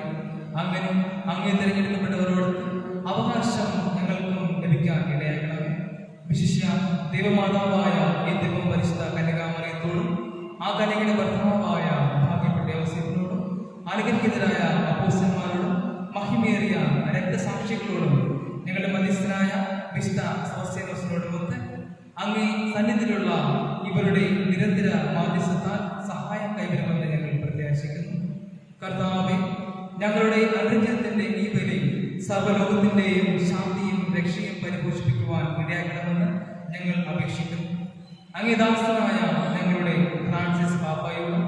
അങ്ങനെ അങ്ങേ തിരഞ്ഞെടുക്കപ്പെട്ടവരോട് അവകാശം ഞങ്ങൾക്കും ലഭിക്കാൻ ഇടയാക്കണമേ. വിശിഷ്യ ദൈവമാതാവായ ഏറ്റവും പരിശുദ്ധ കന്യകാമറിയത്തോടും ആ കന്യകയുടെ ഭർത്താവായ ഭാഗ്യപ്പെട്ട യോസേഫിനോടും അനുഗ്രഹീതരായ അപ്പോസ്തലന്മാരോടും മഹിമേറിയ രക്തസാക്ഷികളോടും ഞങ്ങളുടെ മധ്യസ്ഥനായ വിശുദ്ധ സെബസ്ത്യാനോസിനോടുമൊത്ത് അങ്ങേ സന്നിധിയിലുള്ള ഇവരുടെ നിരന്തര മാധ്യസ്ഥത്താൽ സഹായം കൈവരുമെന്ന് ഞങ്ങൾ പ്രത്യാശിക്കുന്നു. കർത്താവേ, ഞങ്ങളുടെ അനുഗ്രഹത്തിന്റെ ഈ ബലി സർവ്വലോകത്തിന്റെയും ശാന്തിയും രക്ഷയും പരിപോഷിപ്പിക്കുവാൻ ഇടയാക്കണമെന്ന് ഞങ്ങൾ അപേക്ഷിക്കുന്നു. അങ്ങേ ദാസനായ ഞങ്ങളുടെ ഫ്രാൻസിസ് പാപ്പായോടും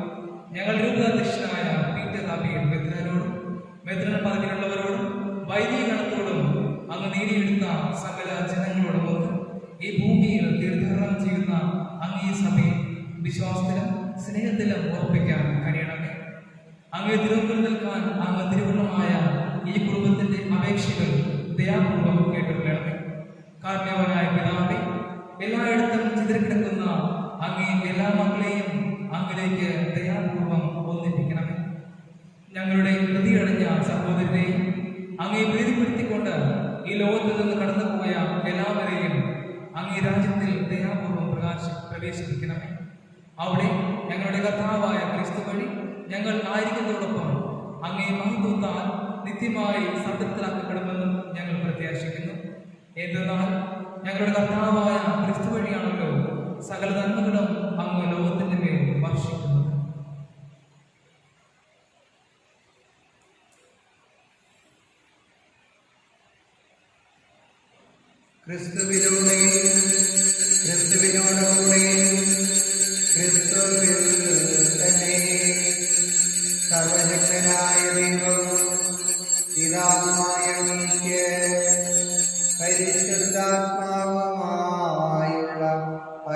ഞങ്ങൾ രൂപാധ്യക്ഷനായ പീറ്റർ അബിയൻ മെത്രാനോടും മെത്രാൻ പദവിയിലുള്ളവരോടും വൈദികഗണത്തോടും അങ്ങ് നേടിയെടുത്ത സകല ജനങ്ങളോടുമൊത്ത് ഈ ഭൂമിയിൽ തീർത്ഥാടനം ചെയ്യുന്ന അങ്ങേ സഭയെ വിശ്വാസത്തിലും സ്നേഹത്തിലും ഉറപ്പിക്കാൻ കഴിയണമേ. അങ്ങേ തിരുമുമ്പിൽ നിൽക്കാൻ അങ്ങ് തിരുവുള്ളമായ ഈ കുടുംബത്തിന്റെ അപേക്ഷകൾ ദയാപൂർവം കേട്ടുകൊള്ളണമേ. കാരുണ്യവാനായ പിതാവേ, എല്ലായിടത്തും ചിതറിക്കിടക്കുന്ന അങ്ങേ എല്ലാ മക്കളെയും അങ്ങിലേക്ക് ദയാപൂർവം ഒന്നിപ്പിക്കണമേ. ഞങ്ങളുടെ ഹൃദയടഞ്ഞ സഹോദരനെയും അങ്ങേ പ്രീതിപ്പെടുത്തിക്കൊണ്ട് ഈ ലോകത്തിൽ നിന്ന് കടന്നുപോയ എല്ലാവരെയും അങ്ങേ രാജ്യത്തിൽ ദയാപൂർവം പ്രവേശിപ്പിക്കണമേ. അവിടെ ഞങ്ങളുടെ കർത്താവായ ക്രിസ്തു വഴി ഞങ്ങൾ ആയിരിക്കുന്നതോടൊപ്പം അങ്ങേ മഹത്വത്താൽ നിത്യമായി സംതൃപ്തരാക്കപ്പെടുമെന്നും ഞങ്ങൾ പ്രത്യാശിക്കുന്നു. എന്തെന്നാൽ ഞങ്ങളുടെ കർത്താവായ ക്രിസ്തു വഴിയാണല്ലോ സകല നന്മകളും അങ്ങ് ലോകത്തിന്റെ മേൽ വർഷിക്കുന്നത്. ക്രിസ്തുവിലൂടെ ക്രിസ്തുവിനോടുകൂടെ ക്രിസ്തുവിൽ തന്നെ സർവശക്തനായ ദൈവവും പിതാവുമായ അങ്ങേക്ക് പരിശുദ്ധാത്മാവുമായുള്ള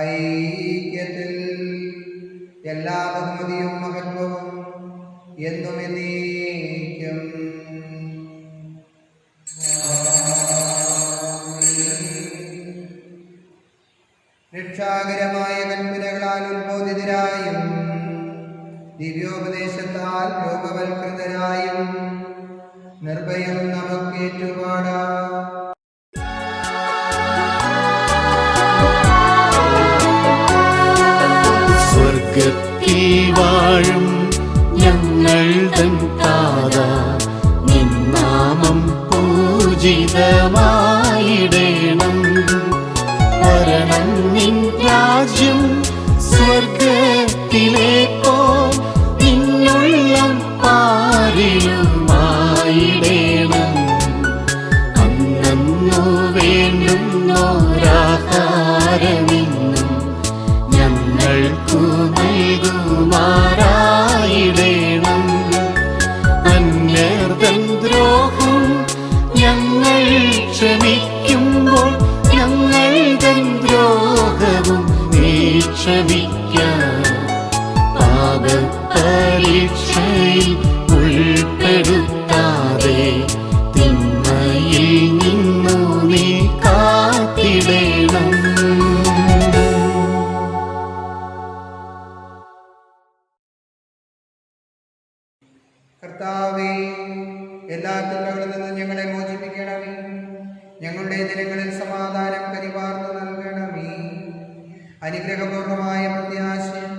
ഐക്യത്തിൽ എല്ലാ ബഹുമതിയും മഹത്വവും എന്നും എന്നേക്കും രക്ഷാകരമായ കൽപ്പനകളാൽ ഉത്ബോധിതരായും ദിവ്യോപദേശത്താൽ രൂപവൽകൃതരായും നിർഭയം നമുക്കേറ്റുപാടാം. സ്വർഗത്തിൽ വാഴും ഞങ്ങൾ തൻ താത, നിൻ നാമം പൂജിതമായിടേണം. വരണം നിൻ രാജ്യം സ്വർഗത്തിലേക്കോ നിന്നുള്ളം പാരിലുമായിടേണം. അന്നു വേണ്ടുന്നോരാഹാരമിന്നും ഞങ്ങൾക്കു നൽകുമാറായിടേണം. അന്യർതൻ ദ്രോഹം ഞങ്ങൾ ക്ഷമിക്കുമ്പോൾ ഞങ്ങൾ തൻ ദ്രോഹവും നീ ക്ഷമിക്കാം. പാപപരീക്ഷയിൽ ഉൾപ്പെടുത്താതെ തിന്മയിൽ നിന്നു നീ കാത്തിടേണം. കർത്താവേ, എല്ലാ തിന്മകളിൽ നിന്നും ഞങ്ങളെ മോചിപ്പിക്കണമേ. ഞങ്ങളുടെ ദിനങ്ങളിൽ സമാധാനം കരിവാർന്നു നൽകണമേ. അനുഗ്രഹപൂർണമായ പ്രത്യാശയും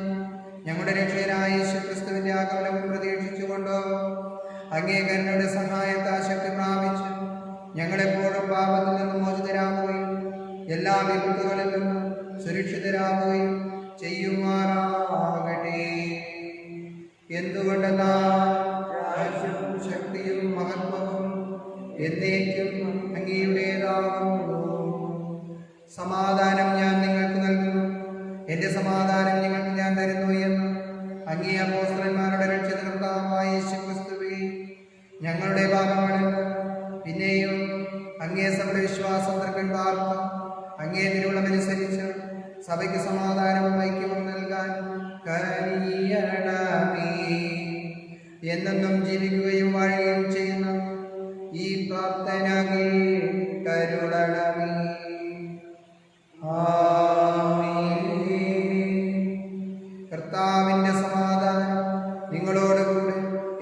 ഞങ്ങളുടെ രക്ഷകനായ യേശുക്രിസ്തുവിന്റെ ആഗമനവും പ്രതീക്ഷിച്ചുകൊണ്ടോ അങ്ങേകരുടെ സഹായത്താൽ ശക്തി പ്രാപിച്ചു ഞങ്ങളെപ്പോഴും പാപത്തിൽ നിന്ന് മോചിതരാകുകയും എല്ലാ വിപത്തുകളിൽ നിന്നും സുരക്ഷിതരാകുകയും ചെയ്യുമാറാകട്ടെ. എന്തുകൊണ്ടെന്നാൽ രാജ്യവും ശക്തിയും മഹത്വവും എന്നേക്കും അങ്ങയുടേതാകുന്നു. സമാധാനം ഞാൻ നിങ്ങൾക്ക് നൽകുന്നു, എന്റെ സമാധാനം നിങ്ങൾക്ക് ഞാൻ തരുന്നു എന്ന് അങ്ങേ അപ്പോസ്തലന്മാരുടെ രക്ഷിത കർത്താവായ യേശുക്രിസ്തുവേ, ഞങ്ങളുടെ പാപങ്ങളിൽ പിന്നെയും അങ്ങേ സഭയുടെ വിശ്വാസം തൃക്കൺപാർത്ത് അങ്ങേ തിരുവുള്ളമനുസരിച്ച് സഭയ്ക്ക് സമാധാനവും ഐക്യവും നൽകാൻ കനിയണമേ. എന്നെന്നും ജീവിക്കുകയും വാഴുകയും ചെയ്യുന്ന ഈ പ്രാർത്ഥന കേട്ടരുളണമേ. കർത്താവിന്റെ സമാധാനം നിങ്ങളോടുകൂടെ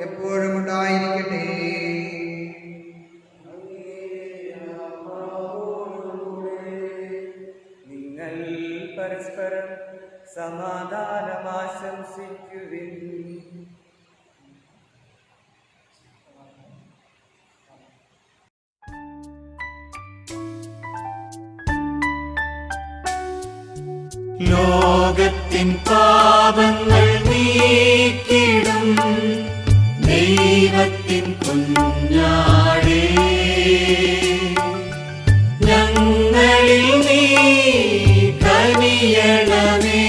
എപ്പോഴും ഉണ്ടായിരിക്കട്ടെ. നിങ്ങൾ പരസ്പരം സമാധാനമാശംസിക്കുവിൻ. ലോകത്തിൻ പാപങ്ങൾ നീക്കിടും ദൈവത്തിൻ കുഞ്ഞാടേ, ഞങ്ങളിൽ നീ കനിയണമേ.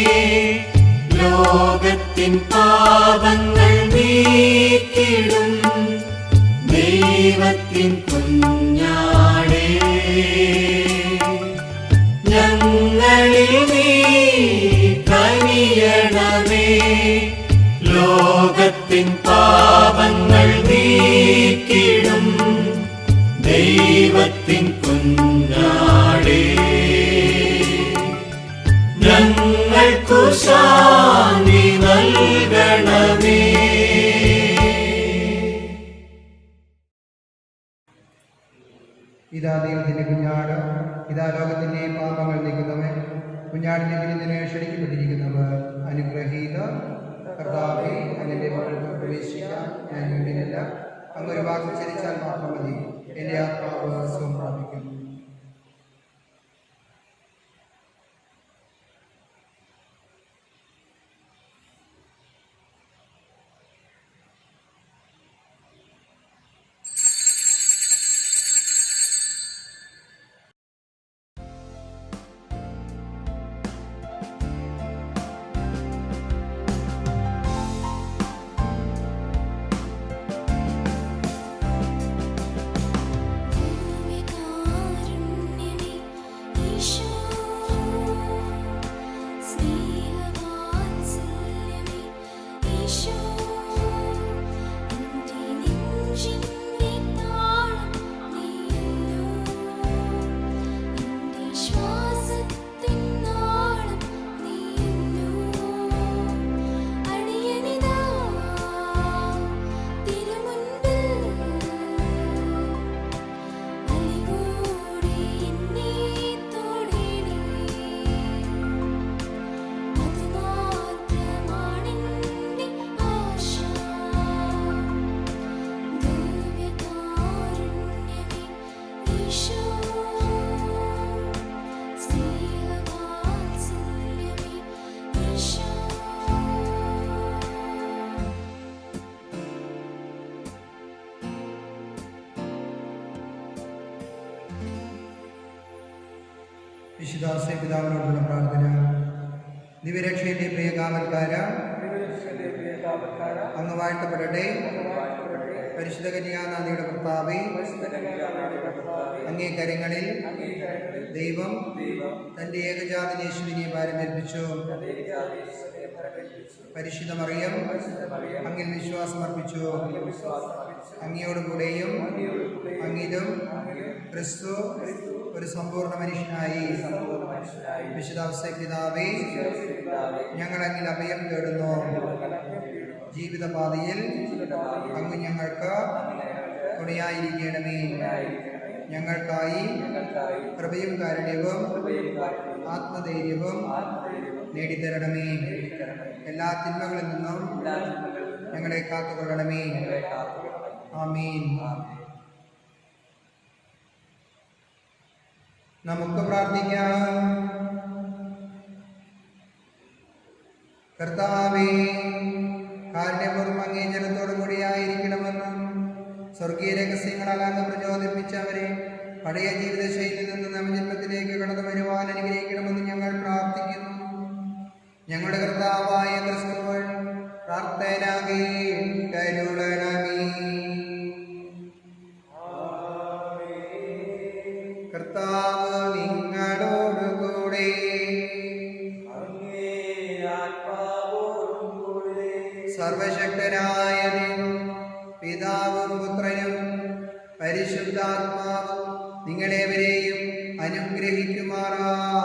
ലോകത്തിൻ പാപങ്ങൾ നീക്കിടും ദൈവത്തിൻ കുഞ്ഞാടേ, ഞങ്ങളിൽ നീ കനിയണമേ. ലോകത്തിൻ പാപങ്ങൾ നീക്കിടും ദൈവത്തിൻ കുഞ്ഞാടേ, ഞങ്ങൾക്കു ശാന്തി നൽകണമേ. ഇതാ ദൈവത്തിന്റെ കുഞ്ഞാട്, ഇതാ ലോകത്തിന്റെ പാപങ്ങൾ നീക്കുന്നവൻ. കുഞ്ഞാടിന്റെ വിരുന്നിന് ക്ഷണിക്കപ്പെട്ടിരിക്കുന്നവർ അനുഗ്രഹീത. കർത്താവേ, അങ്ങന്റെ മകൾക്ക് പ്രവേശിക്കാൻ ഞാൻ യോഗ്യനല്ല. അങ്ങൊരു വാക്ക് ചരിച്ചാൽ മാത്രം മതി, എന്റെ ആത്മാവ് സുഖം പ്രാപിക്കും. ഭൂമികാ വിശുദ്ധാസേ പിതാവിനോടുള്ള പ്രാർത്ഥന. ദിവ്യരക്ഷയുടെ പ്രിയ കാവൽക്കാര, അങ്ങ് വാഴ്ത്തപ്പെടട്ടെ. പരിശുദ്ധ കന്യാനാഥിയുടെ കർത്താവേ, അങ്ങേ കരങ്ങളിൽ ദൈവം തന്റെ ഏകജാതനെ യേശുവിനെ പാരമേൽപ്പിച്ചു. പരിശുദ്ധ മറിയം അങ്ങിൽ വിശ്വാസം അർപ്പിച്ചു. അങ്ങയോടുകൂടെയും അങ്ങിലും ക്രിസ്തു ഒരു സമ്പൂർണ്ണ മനുഷ്യനായി. വിശുദ്ധാവസ്ഥ പിതാവേ, ഞങ്ങൾ അങ്ങിൽ അഭയം തേടുന്നു. ജീവിതപാതയിൽ അങ്ങ് ഞങ്ങൾക്ക് തുണയായിരിക്കണമേ. ഞങ്ങൾക്കായി കൃപയും കാരുണ്യവും ആത്മധൈര്യവും നേടിത്തരണമേ. എല്ലാ തിന്മകളിൽ നിന്നും ഞങ്ങളെ കാത്തുകൊള്ളണമേ. ആമീൻ. നമുക്ക് പ്രാർത്ഥിക്കാം. കർത്താവേ, കാരുണ്യപൂർവ്വം അങ്ങേ ജനത്തോടു കൂടിയായിരിക്കണമെന്നും സ്വർഗീയ രഹസ്യങ്ങളാൽ അങ്ങ് പ്രചോദിപ്പിച്ചവരെ പഴയ ജീവിതശൈലിയിൽ നിന്ന് നവജന്മത്തിലേക്ക് കടന്നു വരുവാൻ അനുഗ്രഹിക്കണമെന്ന് ഞങ്ങൾ പ്രാർത്ഥിക്കുന്നു. ഞങ്ങളുടെ കർത്താവായ ക്രിസ്തു വഴി പ്രാർത്ഥനാകെ കരുളണമേ. കർത്താവ് നിങ്ങളോടുകൂടെ. സർവശക്തനായ ദൈവം പിതാവും പുത്രനും പരിശുദ്ധാത്മാവും നിങ്ങളെവരെയും അനുഗ്രഹിക്കുമാറാകട്ടെ.